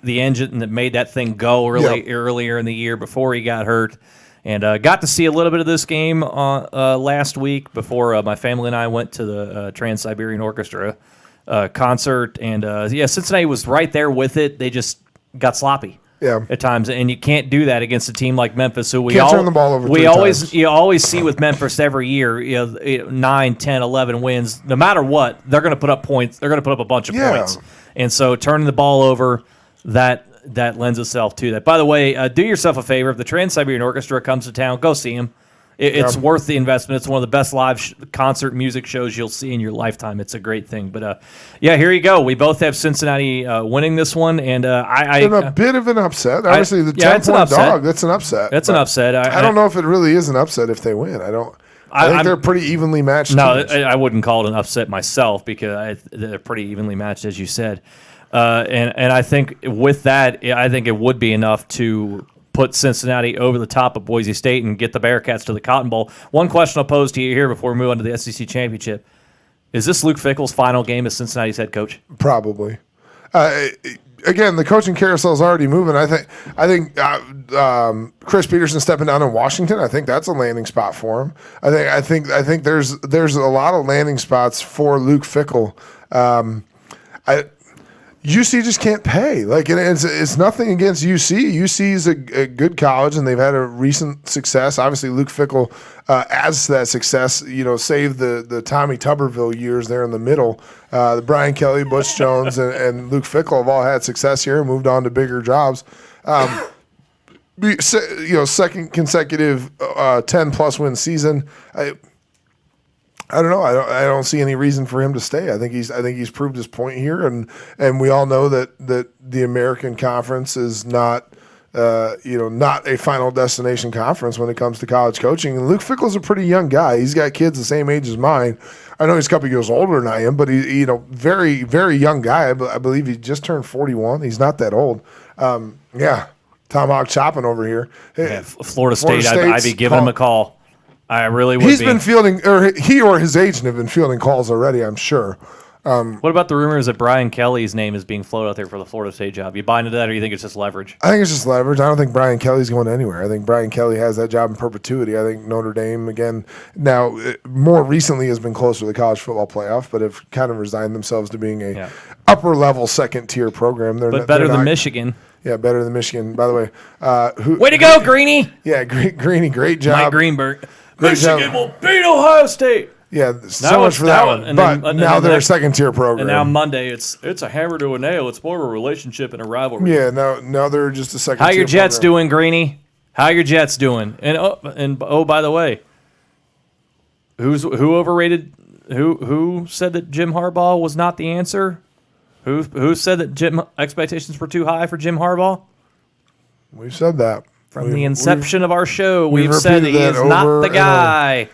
engine that made that thing go earlier in the year before he got hurt. And got to see a little bit of this game last week before my family and I went to the Trans-Siberian Orchestra concert. And, Cincinnati was right there with it. They just got sloppy at times. And you can't do that against a team like Memphis, who can't turn the ball over you always see with Memphis every year, 9, 10, 11 wins. No matter what, they're going to put up points. They're going to put up a bunch of points. And so turning the ball over, that lends itself to that. By the way, do yourself a favor. If the Trans-Siberian Orchestra comes to town, go see them. It's worth the investment. It's one of the best live concert music shows you'll see in your lifetime. It's a great thing. But, here you go. We both have Cincinnati winning this one. And in a bit of an upset. Obviously, the 10-point dog, that's an upset. That's an upset. I don't know if it really is an upset if they win. I think they're pretty evenly matched. No, I wouldn't call it an upset myself because they're pretty evenly matched, as you said. And I think with that, I think it would be enough to put Cincinnati over the top of Boise State and get the Bearcats to the Cotton Bowl. One question I'll pose to you here before we move on to the SEC Championship. Is this Luke Fickell's final game as Cincinnati's head coach? Probably. Again, the coaching carousel is already moving. I think Chris Peterson stepping down in Washington. I think that's a landing spot for him. I think there's a lot of landing spots for Luke Fickell. UC just can't pay. Like, it's nothing against UC. UC is a good college, and they've had a recent success. Obviously, Luke Fickell adds to that success. Saved the Tommy Tuberville years there in the middle. The Brian Kelly, Butch Jones, and Luke Fickell have all had success here and moved on to bigger jobs. Second consecutive 10-plus win season. I don't know. I don't see any reason for him to stay. I think he's proved his point here, and we all know that the American Conference is not a final destination conference when it comes to college coaching. And Luke Fickell's a pretty young guy. He's got kids the same age as mine. I know he's a couple years older than I am, but he very, very young guy. I believe he just turned 41. He's not that old. Tomahawk chopping over here. Yeah, Florida State, I'd be giving him a call. I really would. He's been fielding, or he or his agent have been fielding calls already, I'm sure. What about the rumors that Brian Kelly's name is being floated out there for the Florida State job? You buying into that, or you think it's just leverage? I think it's just leverage. I don't think Brian Kelly's going anywhere. I think Brian Kelly has that job in perpetuity. I think Notre Dame, again, now more recently has been closer to the college football playoff, but have kind of resigned themselves to being a upper-level second-tier program. But better than Michigan. Yeah, better than Michigan. By the way. Way to go, Greeny! Yeah, Greeny, great job. Mike Greenberg. Michigan will beat Ohio State. Yeah, so much for that one. But now they're a second-tier program. And now Monday, it's a hammer to a nail. It's more of a relationship and a rivalry. Yeah, now they're just a second-tier How your Jets doing, Greeny? How your Jets doing? And by the way, who overrated? Who said that Jim Harbaugh was not the answer? Who said that expectations were too high for Jim Harbaugh? We've said that. From the inception of our show, we've said that he is not the guy.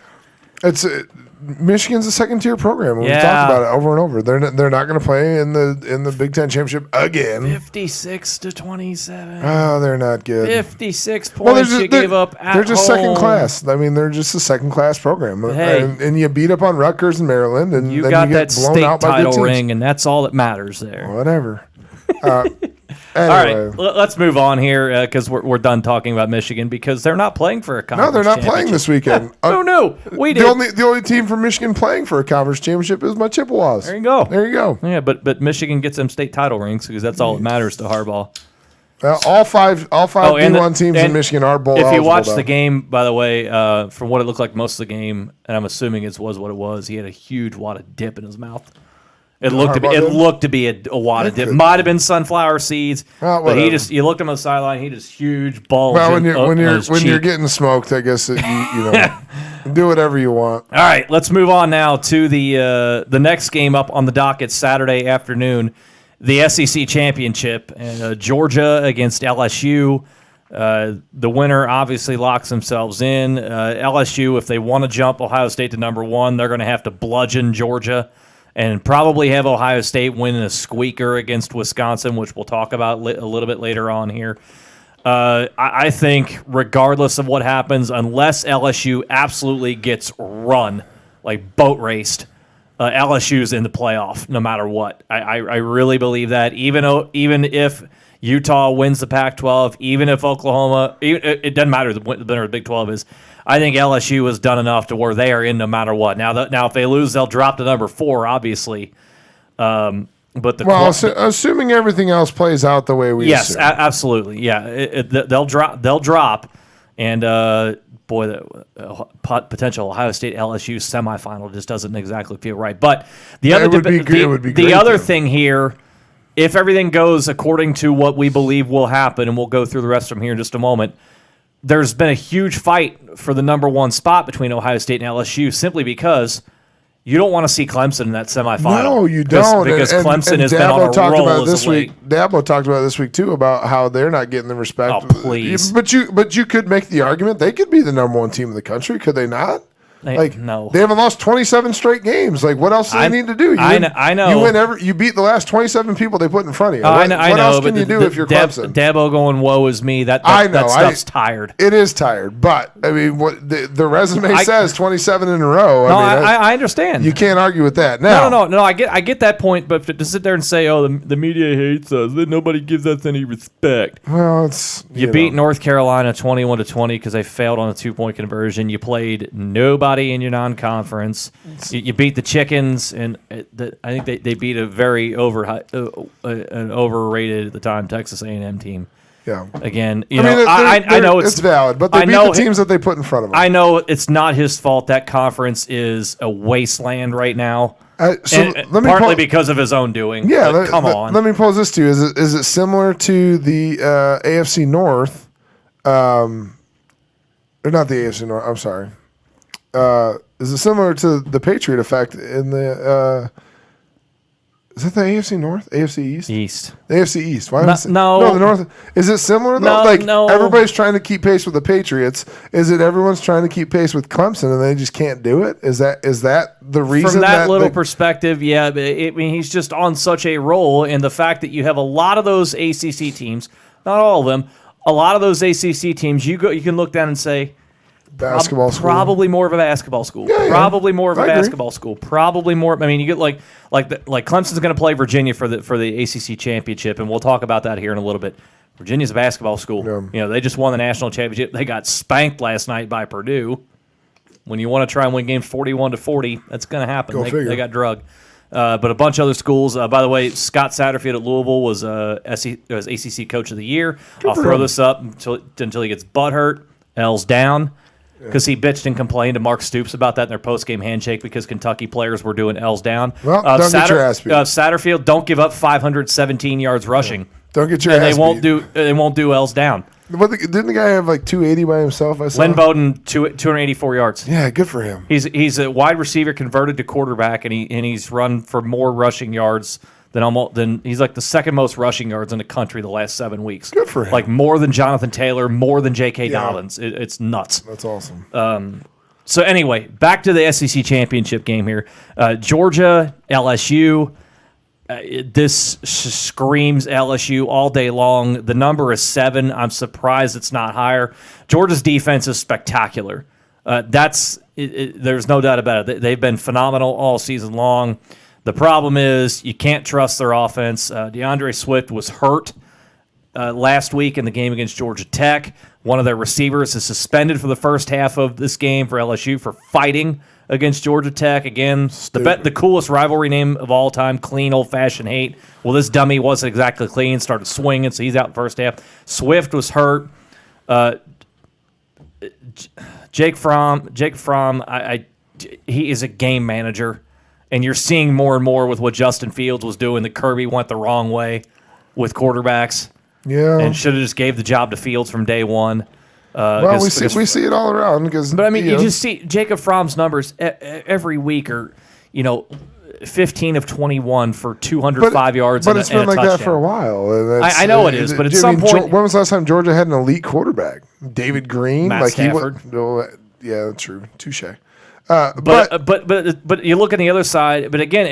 Michigan's a second-tier program. We've talked about it over and over. They're not going to play in the Big Ten championship again. 56-27. Oh, they're not good. 56 points you gave up at home. They're just second class. I mean, they're just a second-class program. Hey, and you beat up on Rutgers and Maryland, and you then got you get that blown state out by title good teams. ring, and that's all that matters there. Whatever. All Anyway. right, let's move on here because we're done talking about Michigan because they're not playing for a conference. No, they're not playing this weekend. No, we did. The only team from Michigan playing for a conference championship is my Chippewas. There you go. There you go. Yeah, but Michigan gets them state title rings because that's all that matters to Harbaugh. All five and D1 teams in Michigan are bowl If eligible. you watch though. the game, by the way, from what it looked like most of the game, and I'm assuming it was what it was, he had a huge wad of dip in his mouth. It looked to be a wad of dip. Might have been sunflower seeds, but you looked at him on the sideline. He just huge bulge. Well, when you're getting smoked, I guess you do whatever you want. All right, let's move on now to the next game up on the docket Saturday afternoon, the SEC championship, Georgia against LSU. The winner obviously locks themselves in. LSU, if they want to jump Ohio State to number 1, they're going to have to bludgeon Georgia and probably have Ohio State win a squeaker against Wisconsin, which we'll talk about a little bit later on here. I think regardless of what happens, unless LSU absolutely gets run, like boat raced, LSU's in the playoff no matter what. I really believe that. Even if Utah wins the Pac-12, even if Oklahoma, it doesn't matter the winner of the Big 12 is. I think LSU has done enough to where they are in no matter what. Now if they lose, they'll drop to number 4, obviously. But assuming everything else plays out the way we assume. Absolutely, yeah. They'll drop, and the potential Ohio State LSU semifinal just doesn't exactly feel right. But the other thing here, if everything goes according to what we believe will happen, and we'll go through the rest from here in just a moment. There's been a huge fight for the number 1 spot between Ohio State and LSU simply because you don't want to see Clemson in that semifinal. No, you don't. Because Clemson has been on a roll this week. Dabo talked about it this week, too, about how they're not getting the respect. Oh, please. But you could make the argument they could be the number 1 team in the country, could they not? No. They haven't lost 27 straight games. Like, what else do they need to do? I know. You beat the last 27 people they put in front of you. What else can you do if you're Clemson? Dabo going, woe is me. That stuff's tired. It is tired. But, I mean, what the resume says 27 in a row. I understand. You can't argue with that. Now, No. I get that point, but to sit there and say, oh, the media hates us, nobody gives us any respect. Well, it's... You beat North Carolina 21-20 because they failed on a 2-point conversion. You played nobody in your non-conference. You beat the Chickens, and I think they beat a very overrated at the time Texas A&M team. Yeah. Again, I know it's valid, but they beat the teams that they put in front of them. I know it's not his fault. That conference is a wasteland right now. Partly because of his own doing. Yeah, come on. Let me pose this to you: is it similar to the AFC North? Or not the AFC North? I'm sorry. Is it similar to the Patriot effect in the? Is that the AFC North? AFC East? East. The AFC East. Why no, the North. Is it similar though? No. Everybody's trying to keep pace with the Patriots. Is it everyone's trying to keep pace with Clemson and they just can't do it? Is that the reason? From that little perspective, yeah. He's just on such a roll, and the fact that you have a lot of those ACC teams, not all of them, a lot of those ACC teams, you can look down and say. Basketball school. Probably more of a basketball school. Yeah. Probably more of a basketball school. Probably more. I mean, you get like Clemson's going to play Virginia for the ACC championship, and we'll talk about that here in a little bit. Virginia's a basketball school. Yeah. They just won the national championship. They got spanked last night by Purdue. When you want to try and win games 41-40, that's going to happen. They got drugged. But a bunch of other schools. By the way, Scott Satterfield at Louisville was ACC Coach of the Year. I'll throw this up until he gets butthurt. L's down. Because he bitched and complained to Mark Stoops about that in their post-game handshake because Kentucky players were doing L's down. Well, don't get your ass beat. Satterfield, don't give up 517 yards rushing. Yeah. Don't get your ass beat. They won't do L's down. Didn't the guy have like 280 by himself? I saw. Lynn Bowden, 284 yards. Yeah, good for him. He's a wide receiver converted to quarterback, and he's run for more rushing yards than he's like the second most rushing yards in the country the last 7 weeks. Good for him. Like more than Jonathan Taylor, more than J.K. Dobbins. It's nuts. That's awesome. So anyway, back to the SEC championship game here. Georgia, LSU. This screams LSU all day long. The number is 7. I'm surprised it's not higher. Georgia's defense is spectacular. There's no doubt about it. They've been phenomenal all season long. The problem is you can't trust their offense. DeAndre Swift was hurt last week in the game against Georgia Tech. One of their receivers is suspended for the first half of this game for LSU for fighting against Georgia Tech. Again, the coolest rivalry name of all time, clean, old-fashioned hate. Well, this dummy wasn't exactly clean, started swinging, so he's out in first half. Swift was hurt. Jake Fromm, he is a game manager, and you're seeing more and more with what Justin Fields was doing that Kirby went the wrong way with quarterbacks. Yeah. And should have just gave the job to Fields from day one. Well, we see it all around. But, I mean, you just see Jacob Fromm's numbers every week are, 15 of 21 for 205 yards and a touchdown. But it's been like that for a while. And I know it is, but at some point... When was the last time Georgia had an elite quarterback? David Green? Matt Stafford. Yeah, true. Touche. But you look on the other side. But again,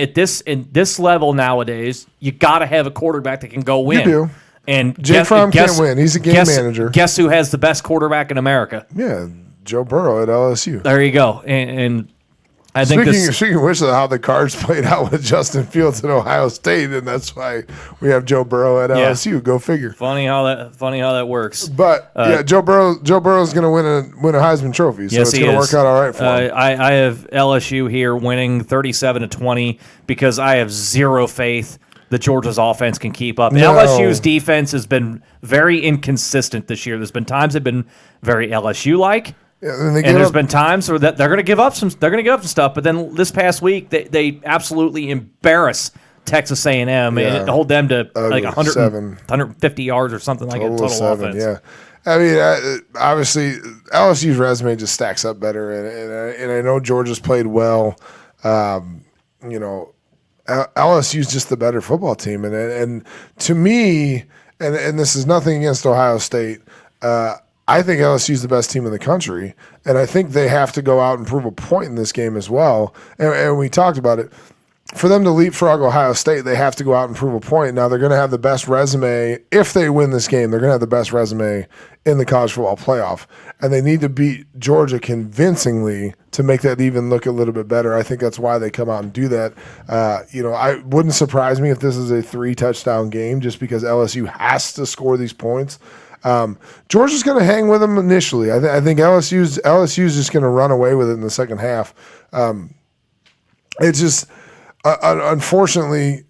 in this level nowadays, you got to have a quarterback that can go win. You do. And Jake Fromm can't win. He's a game manager. Guess who has the best quarterback in America? Yeah, Joe Burrow at LSU. There you go. And I think speaking of which, of how the cards played out with Justin Fields at Ohio State, and that's why we have Joe Burrow at LSU. Go figure. Funny how that works. But Joe Burrow's going to win a Heisman Trophy, so it's going to work out all right for him. I have LSU here winning 37-20 because I have zero faith that Georgia's offense can keep up. No. LSU's defense has been very inconsistent this year. There's been times they've been very LSU-like. Yeah, and there's been times where they're going to give up some. They're going to give up some stuff. But then this past week, they absolutely embarrass Texas A&M and hold them to like 150 yards or something like a total offense. Yeah, I mean, obviously LSU's resume just stacks up better, and I know Georgia's played well. LSU's just the better football team, and to me, and this is nothing against Ohio State. I think LSU's the best team in the country, and I think they have to go out and prove a point in this game as well. And we talked about it. For them to leapfrog Ohio State, they have to go out and prove a point. Now, they're going to have the best resume. If they win this game, they're going to have the best resume in the college football playoff. And they need to beat Georgia convincingly to make that even look a little bit better. I think that's why they come out and do that. I wouldn't surprise me if this is a 3-touchdown game just because LSU has to score these points. Georgia's going to hang with them initially. I think LSU's just going to run away with it in the second half. It's just unfortunately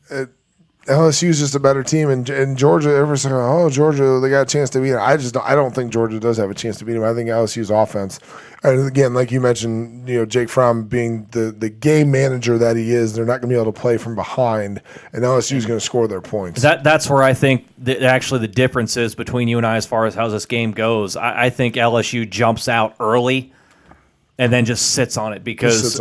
LSU's just a better team, and Georgia. Everyone's like, "Oh, Georgia, they got a chance to beat them." I don't think Georgia does have a chance to beat them. I think LSU's offense, and again, like you mentioned, Jake Fromm being the game manager that he is, they're not going to be able to play from behind, and LSU's going to score their points. That's where I think that actually the difference is between you and I as far as how this game goes. I think LSU jumps out early and then just sits on it because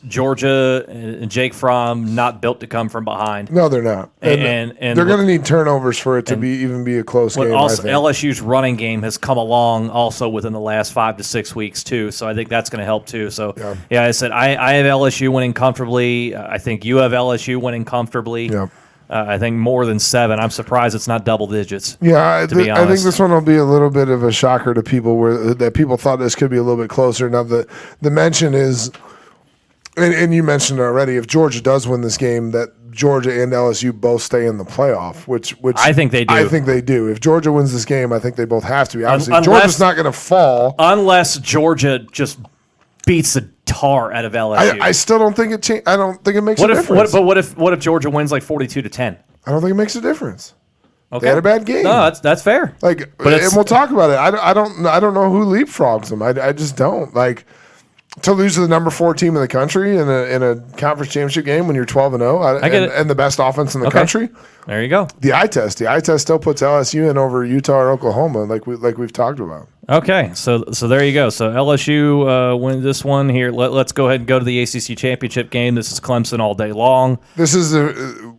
Georgia and Jake Fromm not built to come from behind. No, they're not. And they're going to need turnovers for it to be a close game. Also, LSU's running game has come along also within the last 5 to 6 weeks too. So I think that's going to help too. So I said I have LSU winning comfortably. I think you have LSU winning comfortably. Yeah. I think more than 7. I'm surprised it's not double digits. Yeah, I think this one will be a little bit of a shocker to people that people thought this could be a little bit closer. Now, the mention is, and you mentioned it already, if Georgia does win this game, that Georgia and LSU both stay in the playoff, which I think they do. I think they do. If Georgia wins this game, I think they both have to be. Obviously, Georgia's not going to fall. Unless Georgia just beats the tar out of LSU. I still don't think it. I don't think it makes a difference. What if Georgia wins like 42-10? I don't think it makes a difference. Okay. They had a bad game. No, that's fair. And we'll talk about it. I don't know who leapfrogs them. I just don't like to lose to the number 4 team in the country in a conference championship game when you're 12-0. I get it. And the best offense in the country. There you go. The eye test still puts LSU in over Utah or Oklahoma, like we've talked about. Okay, so there you go. So LSU wins this one here. Let's go ahead and go to the ACC championship game. This is Clemson all day long. This is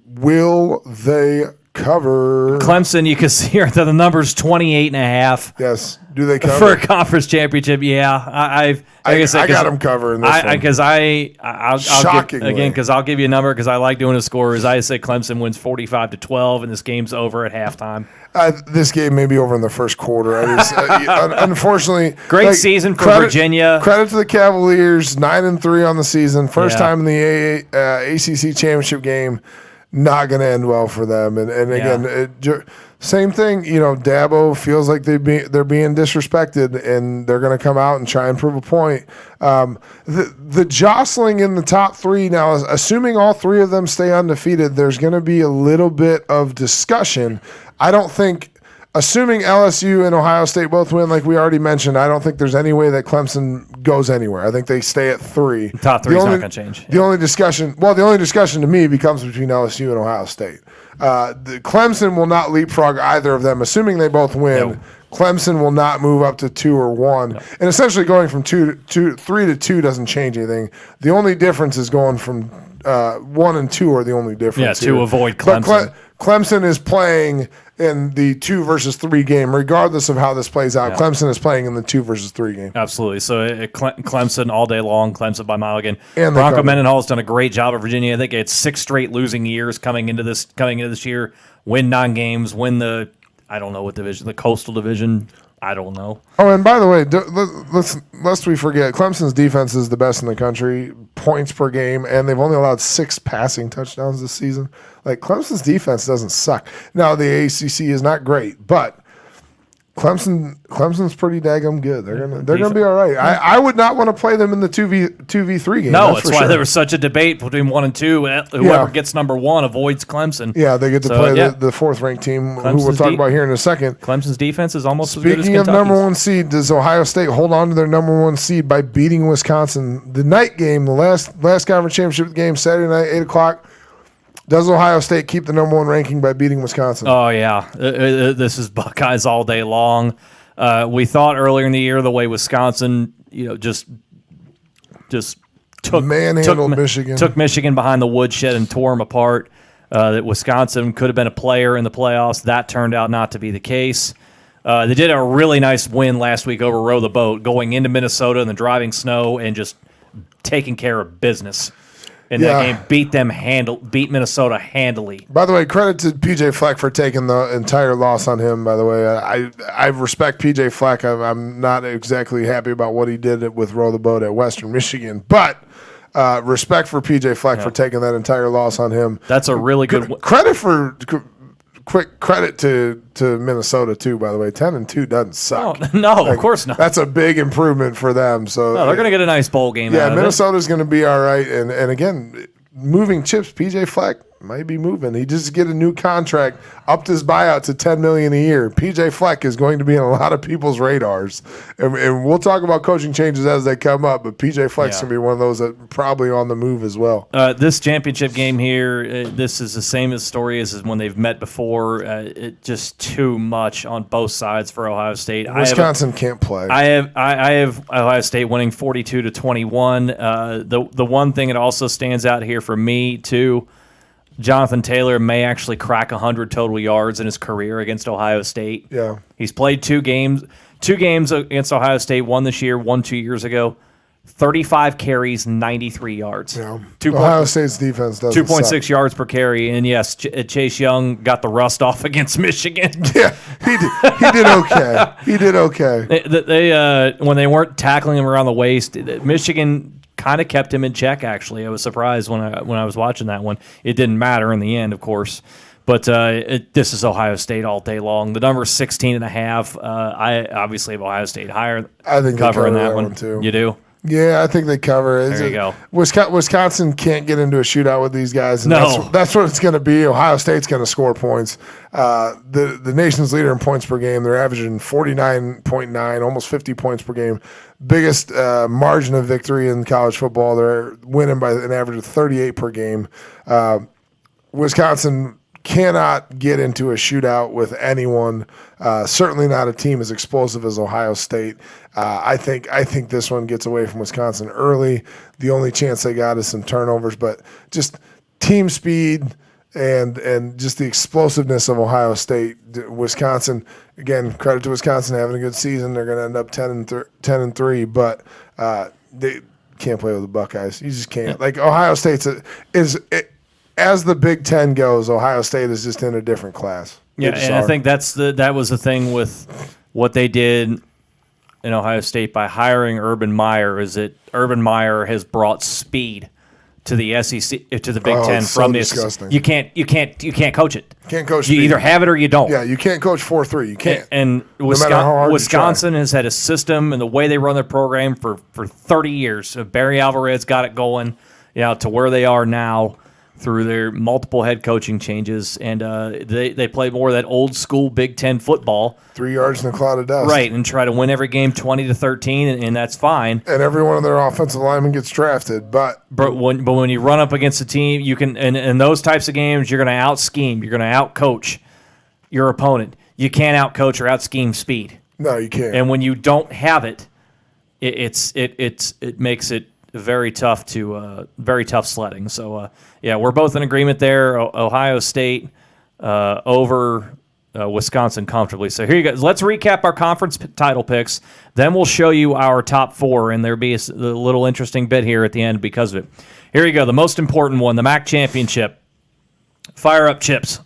will they cover? Clemson, you can see here that the number's 28.5. Yes. Do they cover? For a conference championship, yeah. I got them covering this one. Because I'll give you a number because I like doing a score. Is I say Clemson wins 45-12, and this game's over at halftime. This game may be over in the first quarter. Unfortunately, great season for Virginia. Credit to the Cavaliers, 9-3 on the season, first time in the ACC championship game. Not going to end well for them. And again, Same thing, Dabo feels like they're being disrespected, and they're going to come out and try and prove a point. The jostling in the top three now, assuming all three of them stay undefeated, there's going to be a little bit of discussion. I don't think, assuming LSU and Ohio State both win, like we already mentioned, I don't think there's any way that Clemson goes anywhere. I think they stay at 3. Top three is not going to change. The only discussion to me becomes between LSU and Ohio State. The Clemson will not leapfrog either of them, assuming they both win. No. Clemson will not move up to 2 or 1. No. And essentially going from 3 to 2 doesn't change anything. The only difference is going from 1 and 2 are the only difference. Yeah, to avoid Clemson. But Clemson is playing in the 2 versus 3 game, regardless of how this plays out. Yeah. Clemson is playing in the 2 versus 3 game. Absolutely. So Clemson all day long, Clemson by mile again. And Bronco Mendenhall's done a great job at Virginia. I think it's 6 straight losing years coming into this year. Win 9 games, win the, I don't know what division, the Coastal Division. I don't know. Oh, and by the way, lest we forget, Clemson's defense is the best in the country, points per game, and they've only allowed 6 passing touchdowns this season. Like, Clemson's defense doesn't suck. Now, the ACC is not great, but Clemson's pretty daggum good. They're gonna be all right. I would not want to play them in the 2v3 game. No, that's why there was such a debate between 1 and 2. Whoever gets number 1 avoids Clemson. Yeah, they get to play the 4th ranked team, who we'll talk about here in a second. Clemson's defense is almost as good as Kentucky's. Speaking of number 1 seed, does Ohio State hold on to their number 1 seed by beating Wisconsin? The night game, the last conference championship game, Saturday night, 8:00. Does Ohio State keep the number 1 ranking by beating Wisconsin? Oh, yeah. This is Buckeyes all day long. We thought earlier in the year the way Wisconsin, just took Michigan behind the woodshed and tore them apart. That Wisconsin could have been a player in the playoffs. That turned out not to be the case. They did a really nice win last week over Row the Boat, going into Minnesota in the driving snow and just taking care of business. In that game, beat Minnesota handily. By the way, credit to PJ Fleck for taking the entire loss on him. By the way, I respect PJ Fleck. I'm not exactly happy about what he did with Row the Boat at Western Michigan, but respect for PJ Fleck for taking that entire loss on him. That's a really good Quick credit to Minnesota too. By the way, 10-2 doesn't suck. No, of course not. That's a big improvement for them. So they're going to get a nice bowl game. Yeah, out of Minnesota's going to be all right. And again, moving chips. PJ Fleck might be moving. He just get a new contract, upped his buyout to $10 million a year. PJ Fleck is going to be in a lot of people's radars, and we'll talk about coaching changes as they come up. But PJ Fleck's going to be one of those that probably on the move as well. This championship game here, this is the same story as when they've met before. It just too much on both sides for Ohio State. Wisconsin can't play. I have Ohio State winning 42-21. The one thing that also stands out here for me too. Jonathan Taylor may actually crack 100 total yards in his career against Ohio State. Yeah. He's played 2 games against Ohio State, one this year, one 2 years ago. 35 carries, 93 yards. Yeah. Ohio State's defense doesn't 2.6 yards per carry. And yes, Chase Young got the rust off against Michigan. Yeah, he did okay. He did okay. They when they weren't tackling him around the waist, Michigan kind of kept him in check, actually. I was surprised when I was watching that one. It didn't matter in the end, of course. But this is Ohio State all day long. The number is 16.5. I obviously have Ohio State higher. I think covering that one too. You do? Yeah, I think they cover it. There you go. Wisconsin can't get into a shootout with these guys. And no. That's what it's going to be. Ohio State's going to score points. The nation's leader in points per game. They're averaging 49.9, almost 50 points per game. Biggest margin of victory in college football. They're winning by an average of 38 per game. Wisconsin cannot get into a shootout with anyone. Certainly not a team as explosive as Ohio State. I think this one gets away from Wisconsin early. The only chance they got is some turnovers, but just team speed and just the explosiveness of Ohio State. Wisconsin, again, credit to Wisconsin having a good season. They're going to end up 10-3, but they can't play with the Buckeyes. You just can't. Like Ohio State's as the Big Ten goes, Ohio State is just in a different class. Yeah, and I think that was the thing with what they did in Ohio State by hiring Urban Meyer, is that Urban Meyer has brought speed to the SEC, to the Big Ten it's from so the disgusting. SEC. You can't coach it. Can't coach You speed. either have it or you don't. Yeah, you can't coach 4-3. You can't. And matter how hard you Wisconsin has had a system and the way they run their program for 30 years. So Barry Alvarez got it going, to where they are now through their multiple head coaching changes. And they play more of that old school Big Ten football. 3 yards in a cloud of dust. Right, and try to win every game 20-13, and that's fine. And every one of their offensive linemen gets drafted. But when you run up against a team, you can in those types of games, you're going to out-scheme. You're going to out-coach your opponent. You can't out-coach or out-scheme speed. no, you can't. And when you don't have it, it makes it very tough sledding. So we're both in agreement there. Ohio State over Wisconsin comfortably. So here you go. Let's recap our conference title picks. Then we'll show you our top four, and there'll be a little interesting bit here at the end because of it. Here you go. The most important one, the MAC championship. Fire up Chips.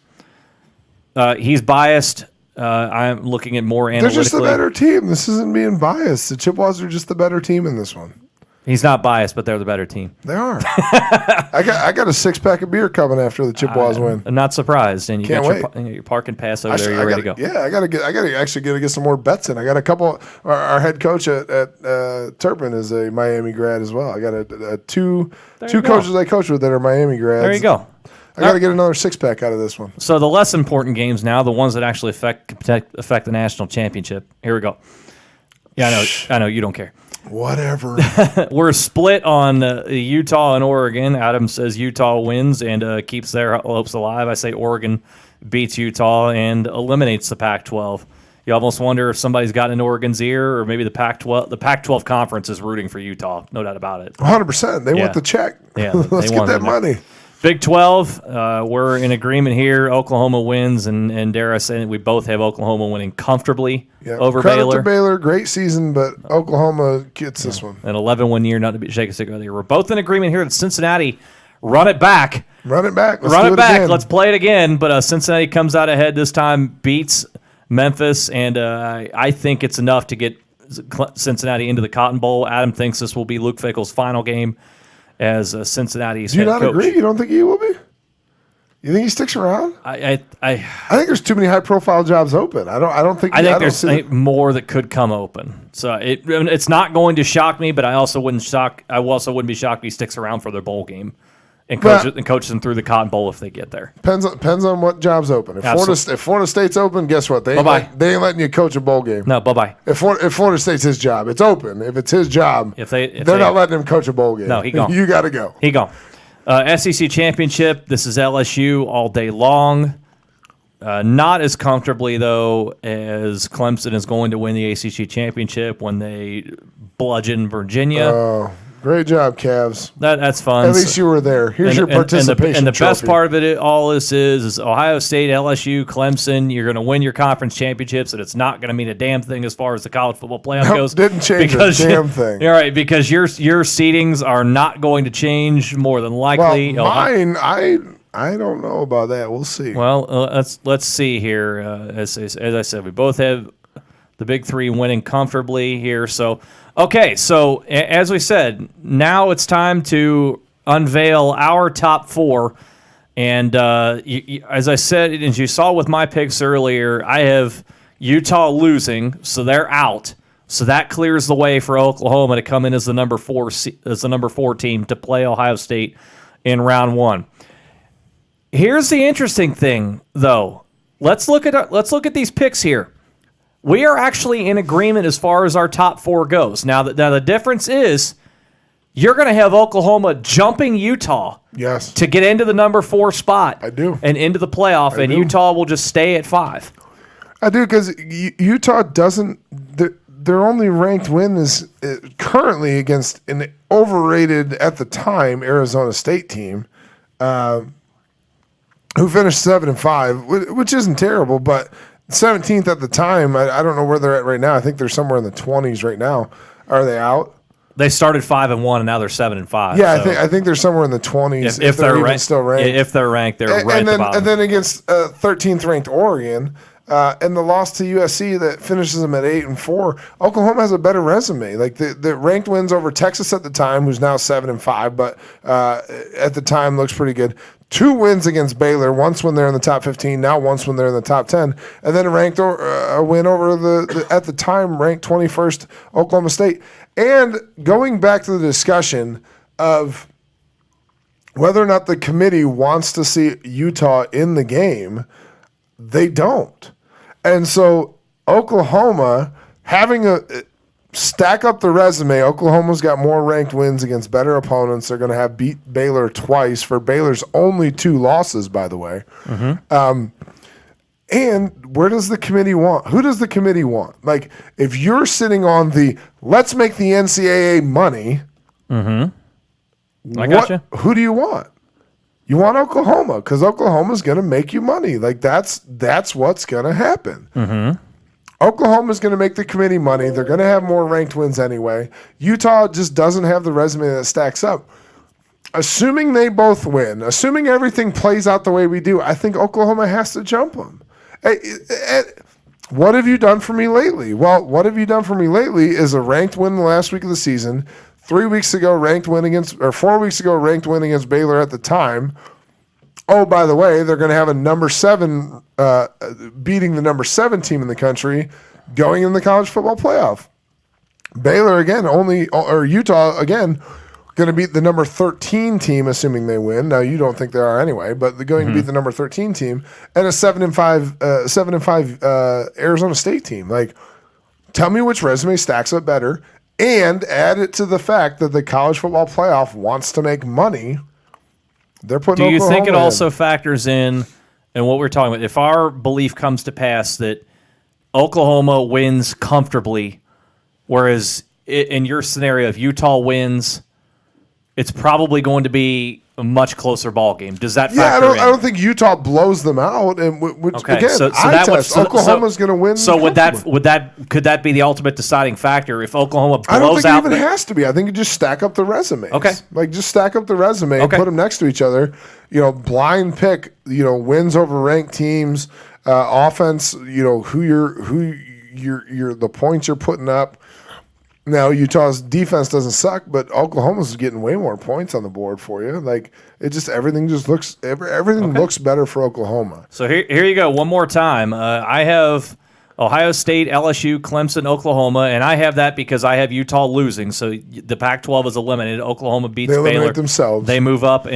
He's biased. I'm looking at more analytically. They're just the better team. This isn't being biased. The Chippewas are just the better team in this one. He's not biased, but they're the better team. They are. I got a 6-pack of beer coming after the Chippewas win. I'm not surprised. And you Can't got your parking pass over there. You're ready to go. Yeah, I gotta actually get some more bets in. I got a couple. Our head coach at Turpin is a Miami grad as well. I got two coaches I coach with that are Miami grads. There you go. I got to get another 6-pack out of this one. So the less important games now, the ones that actually affect the national championship. Here we go. Yeah, I know you don't care. Whatever. We're split on Utah and Oregon. Adam says Utah wins and keeps their hopes alive. I say Oregon beats Utah and eliminates the Pac-12. You almost wonder if somebody's gotten in Oregon's ear, or maybe the Pac-12. The Pac-12 conference is rooting for Utah, no doubt about it. 100%. They want the check. Yeah, let's get that money. Big 12, we're in agreement here. Oklahoma wins, and dare I say, we both have Oklahoma winning comfortably over Credit Baylor. to Baylor, great season, but Oklahoma gets this one. An 11-win year, not to be shake a stick earlier. We're both in agreement here that Cincinnati run it back. Run it back. Let's run it back. Again. Let's play it again. But Cincinnati comes out ahead this time, beats Memphis, and I think it's enough to get Cincinnati into the Cotton Bowl. Adam thinks this will be Luke Fickell's final game as Cincinnati's head coach. Do you not agree? You don't think he will be? You think he sticks around? I think there's too many high-profile jobs open. I don't think. I think there's more that could come open. So it's not going to shock me, but I also wouldn't be shocked if he sticks around for their bowl game and coaches them through the Cotton Bowl if they get there. Depends on what job's open. If Florida State's open, guess what? They ain't letting you coach a bowl game. No, bye-bye. If Florida State's his job, it's open. If it's his job, they're not letting him coach a bowl game. No, he gone. You got to go. He gone. SEC championship. This is LSU all day long. Not as comfortably though as Clemson is going to win the ACC championship when they bludgeon Virginia. Oh, great job, Cavs. That's fun. At least you were there. Here's your participation and the trophy. best part of it, all this is Ohio State, LSU, Clemson. You're going to win your conference championships, and it's not going to mean a damn thing as far as the college football playoff goes. Didn't change a damn thing. You're right, because your seedings are not going to change more than likely. Well, mine, I don't know about that. We'll see. Well, let's see here. As I said, we both have the big three winning comfortably here. So, okay. So, as we said, now it's time to unveil our top four. And as I said, as you saw with my picks earlier, I have Utah losing, so they're out. So that clears the way for Oklahoma to come in as the number four team to play Ohio State in round one. Here's the interesting thing, though. Let's look at these picks here. We are actually in agreement as far as our top four goes. Now the difference is you're going to have Oklahoma jumping Utah to get into the number 4 spot. I do. And into the playoff, and Utah will just stay at 5. I do, because Utah doesn't. Their only ranked win is currently against an overrated at the time Arizona State team. Who finished 7-5, which isn't terrible, but 17th at the time. I don't know where they're at right now. I think they're somewhere in the 20s right now. Are they out? They started 5-1, and now they're 7-5. Yeah, so I think they're somewhere in the 20s. If they're even still ranked. If they're ranked, they're right at the bottom. And then against 13th ranked Oregon, and the loss to USC that finishes them at 8-4. Oklahoma has a better resume. Like the ranked wins over Texas at the time, who's now 7-5, but at the time looks pretty good. 2 wins against Baylor, once when they're in the top 15, now once when they're in the top 10, and then a win over the at the time ranked 21st Oklahoma State. And going back to the discussion of whether or not the committee wants to see Utah in the game, they don't. And so Oklahoma having a stack up the resume, Oklahoma's got more ranked wins against better opponents. They're going to have beat Baylor twice for Baylor's only 2 losses, by the way. And where does the committee want? Who does the committee want? Like, if you're sitting on the let's make the NCAA money, I gotcha. Who do you want? You want Oklahoma because Oklahoma's going to make you money. Like that's what's going to happen. Oklahoma's going to make the committee money. They're going to have more ranked wins anyway. Utah just doesn't have the resume that stacks up. Assuming they both win, assuming everything plays out the way we do, I think Oklahoma has to jump them. What have you done for me lately? Well, what have you done for me lately is a ranked win the last week of the season. 4 weeks ago, ranked win against Baylor at the time. Oh, by the way, they're going to have a number 7 beating the number 7 team in the country going in the college football playoff. Baylor again, Utah again, going to beat the number 13 team, assuming they win. Now you don't think they are anyway, but they're going to beat the number 13 team and a 7-5 Arizona State team. Like, tell me which resume stacks up better. And add it to the fact that the college football playoff wants to make money. They're putting. Do you Oklahoma think it in. also factors in what we're talking about? If our belief comes to pass that Oklahoma wins comfortably, whereas in your scenario, if Utah wins, it's probably going to be a much closer ball game. Does that factor in? I don't think Utah blows them out. And which, okay, again, Oklahoma's going to win. So could that be the ultimate deciding factor if Oklahoma blows out? I don't think it even has to be. I think you just stack up the resumes. Okay, like just stack up the resume, and put them next to each other. Blind pick. Wins over ranked teams, offense. Who you're the points you're putting up. Now, Utah's defense doesn't suck, but Oklahoma's getting way more points on the board for you. Like, everything looks better for Oklahoma. So here you go. One more time. I have Ohio State, LSU, Clemson, Oklahoma, and I have that because I have Utah losing. So the Pac-12 is eliminated. Oklahoma beats Baylor. They eliminate themselves. They move up.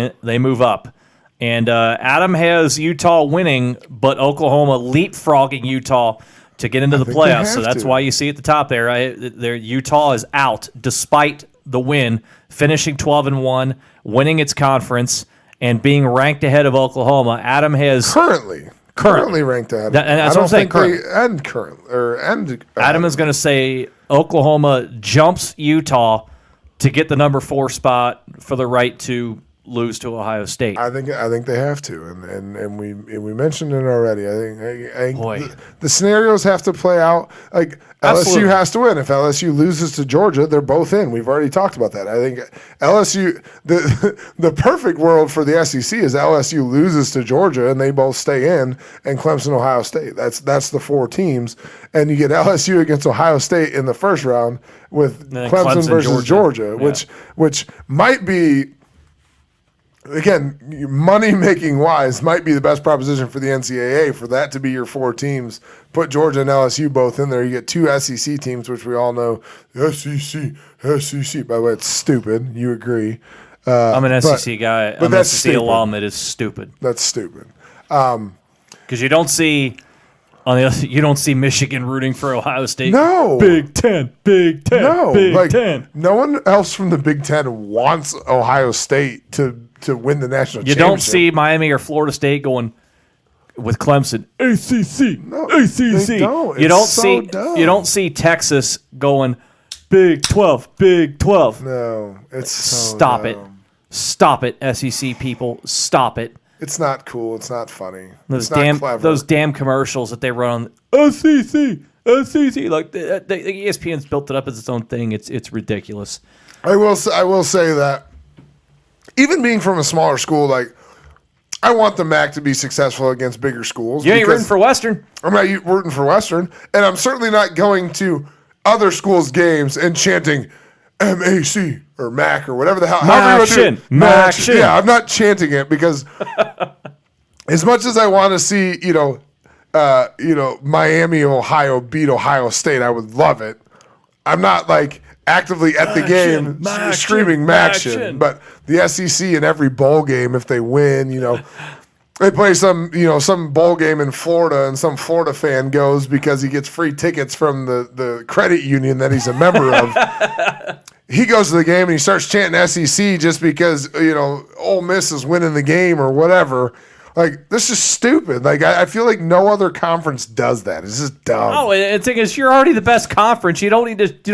And Adam has Utah winning, but Oklahoma leapfrogging Utah to get into the playoffs. So that's why you see at the top there, Utah is out despite the win, finishing 12-1, winning its conference, and being ranked ahead of Oklahoma. Adam has currently ranked ahead. And that's what I'm saying. Adam is going to say Oklahoma jumps Utah to get the number 4 spot for the right to lose to Ohio State. I think they have to, and we mentioned it already. I think the scenarios have to play out. Like Absolutely. LSU has to win. If LSU loses to Georgia, they're both in. We've already talked about that. I think LSU the perfect world for the SEC is LSU loses to Georgia and they both stay in, and Clemson, Ohio State. That's the 4 teams, and you get LSU against Ohio State in the first round with Clemson versus Georgia. Which might be. Again, money-making wise, might be the best proposition for the NCAA for that to be your 4 teams. Put Georgia and LSU both in there. You get 2 SEC teams, which we all know. SEC. By the way, it's stupid. You agree? I'm an SEC guy. I'm an SEC alum. It is stupid. That's stupid. Because you don't see Michigan rooting for Ohio State. No. Big Ten. No. Big Ten. No one else from the Big Ten wants Ohio State to win the national championship. You don't see Miami or Florida State going with Clemson. ACC. No, ACC. They don't. You don't see Texas going Big 12. No, it's Stop it. Stop it, SEC people. Stop it. It's not cool. It's not funny. Those not clever. Those damn commercials that they run on SEC. Like the ESPN's built it up as its own thing. It's ridiculous. I will say that even being from a smaller school, like I want the MAC to be successful against bigger schools. You ain't rooting for Western. I'm not rooting for Western, and I'm certainly not going to other schools' games and chanting MAC or MAC or whatever the hell. Maction. Maction. Yeah, I'm not chanting it because as much as I want to see, Miami, Ohio beat Ohio State, I would love it. I'm not like actively at the game screaming Maction, but the SEC in every bowl game, if they win, they play some bowl game in Florida, and some Florida fan goes because he gets free tickets from the credit union that he's a member of. He goes to the game and he starts chanting SEC just because Ole Miss is winning the game or whatever. Like, this is stupid. Like, I feel like no other conference does that. It's just dumb. Oh, and the thing is, you're already the best conference. You don't need to do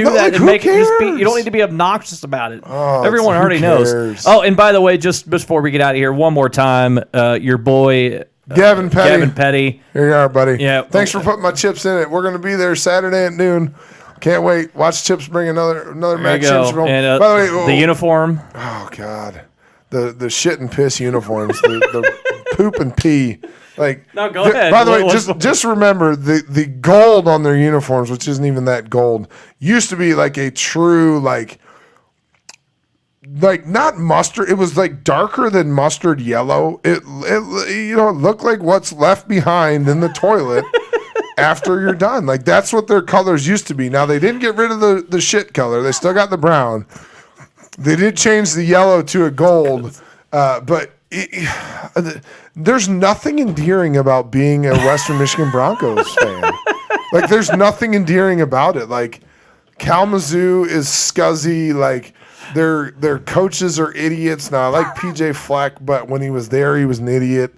that like, and who make cares? it. You don't need to be obnoxious about it. Oh, Everyone who already cares? knows. Oh, and by the way, just before we get out of here, one more time, your boy Gavin Petty. Here you are, buddy. Yeah. Thanks for putting my chips in it. We're going to be there Saturday at noon. Can't wait. Watch Chips bring another match. Chips. And, by the way, the uniform. Oh God, the shit and piss uniforms, the poop and pee. Like, no, go ahead. By the way, just remember the gold on their uniforms, which isn't even that gold, used to be like a true like not mustard. It was like darker than mustard yellow. It looked like what's left behind in the toilet after you're done. Like, that's what their colors used to be. Now they didn't get rid of the shit color. They still got the brown. They did change the yellow to a gold, but there's nothing endearing about being a Western Michigan Broncos fan. Like, there's nothing endearing about it. Like, Kalamazoo is scuzzy. Like, their coaches are idiots. Now, I like PJ Fleck, but when he was there, he was an idiot.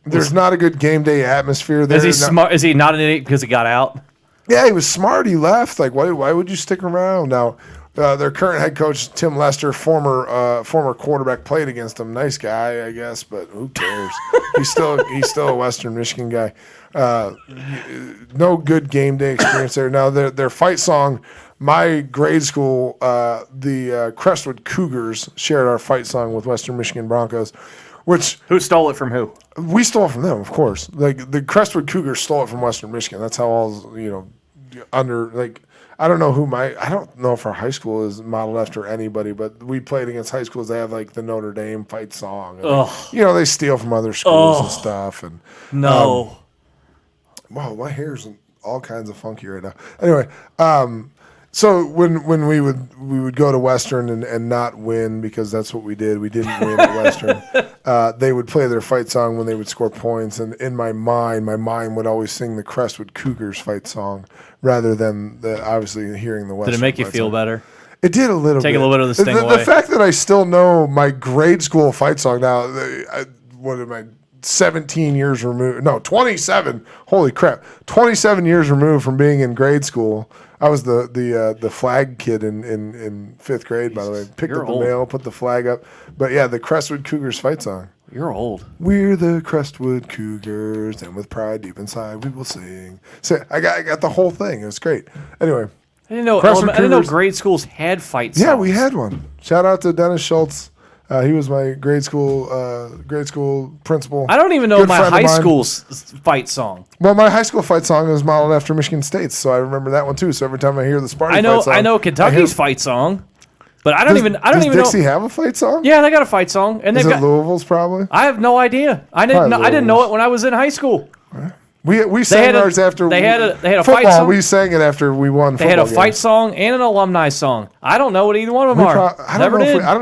There's not a good game day atmosphere there. Is he smart? Is he not an idiot because he got out? Yeah, he was smart. He left. Like, why would you stick around? Now, their current head coach, Tim Lester, former quarterback, played against him. Nice guy, I guess, but who cares? he's still a Western Michigan guy. No good game day experience there. Now, their fight song, my grade school, the Crestwood Cougars shared our fight song with Western Michigan Broncos. Who stole it from who? We stole it from them, of course. Like, the Crestwood Cougars stole it from Western Michigan. That's how I don't know if our high school is modeled after anybody, but we played against high schools. They have like the Notre Dame fight song. And, they steal from other schools and stuff. And no. Wow, my hair's all kinds of funky right now. Anyway, so when we would go to Western and not win, because that's what we did. We didn't win at Western. They would play their fight song when they would score points, and in my mind would always sing the Crestwood Cougars fight song rather than obviously hearing the Western. Did it make you feel song. Better? It did a little bit. Take a little bit of the sting away. The fact that I still know my grade school fight song now, what am I, 17 years removed? No, 27. Holy crap. 27 years removed from being in grade school. I was the flag kid in fifth grade, by the way. Picked up the mail, put the flag up. But yeah, the Crestwood Cougars fight song. You're old. We're the Crestwood Cougars, and with pride deep inside, we will sing. So I got the whole thing. It was great. Anyway, I didn't know grade schools had fight songs. yeah, we had one. Shout out to Dennis Schultz. He was my grade school principal. I don't even know my high school's fight song. Well, my high school fight song was modeled after Michigan State's, so I remember that one too. So every time I hear the Sparty fight song, I know Kentucky's fight song, but I don't even Does know. Dixie have a fight song? Yeah, they got a fight song, and Is it Louisville's probably? I have no idea. I didn't know it when I was in high school. We sang ours after they had a football, fight song. We sang it after we won. They had a fight song and an alumni song. I don't know what either one of them are. I don't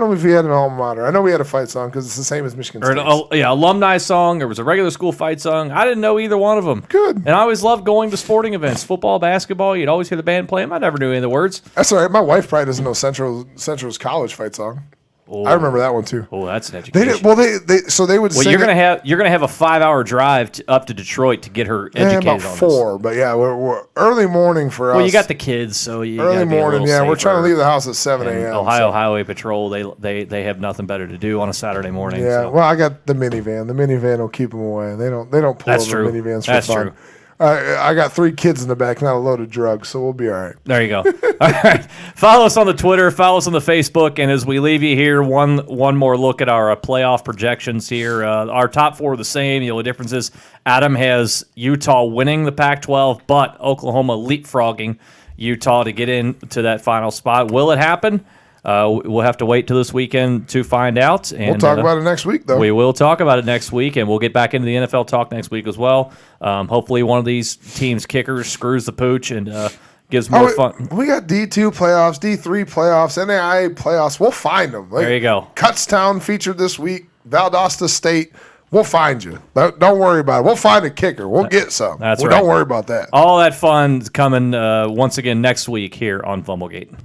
know if we had an alma mater. I know we had a fight song because it's the same as Michigan State. Alumni song. There was a regular school fight song. I didn't know either one of them. Good. And I always loved going to sporting events, football, basketball. You'd always hear the band play them. I never knew any of the words. That's all right. My wife probably doesn't know Central's college fight song. Oh. I remember that one too. Oh, that's an education. They would. Well, you're gonna have a 5-hour drive up to Detroit to get her educated about on 4, this. but yeah, we're early morning for us. Well, you got the kids, so you early morning. Yeah, safer. we're trying to leave the house at 7 And a.m. Ohio Highway Patrol, they have nothing better to do on a Saturday morning. Yeah, so. well, I got the minivan. The minivan will keep them away. They don't pull over minivans for fun. That's true. I got 3 kids in the back, not a load of drugs, so we'll be all right. There you go. All right. Follow us on the Twitter. Follow us on the Facebook. And as we leave you here, one more look at our playoff projections here. Our top 4 are the same. The only difference is Adam has Utah winning the Pac-12, but Oklahoma leapfrogging Utah to get into that final spot. Will it happen? We'll have to wait till this weekend to find out. And we'll talk about it next week, though. We will talk about it next week, and we'll get back into the NFL talk next week as well. Hopefully one of these teams' kickers screws the pooch and gives more fun. We got D2 playoffs, D3 playoffs, NAIA playoffs. We'll find them. There you go. Kutztown featured this week, Valdosta State. We'll find you. Don't worry about it. We'll find a kicker. We'll get some. That's right. Don't worry about that. All that fun coming once again next week here on Fumblegate.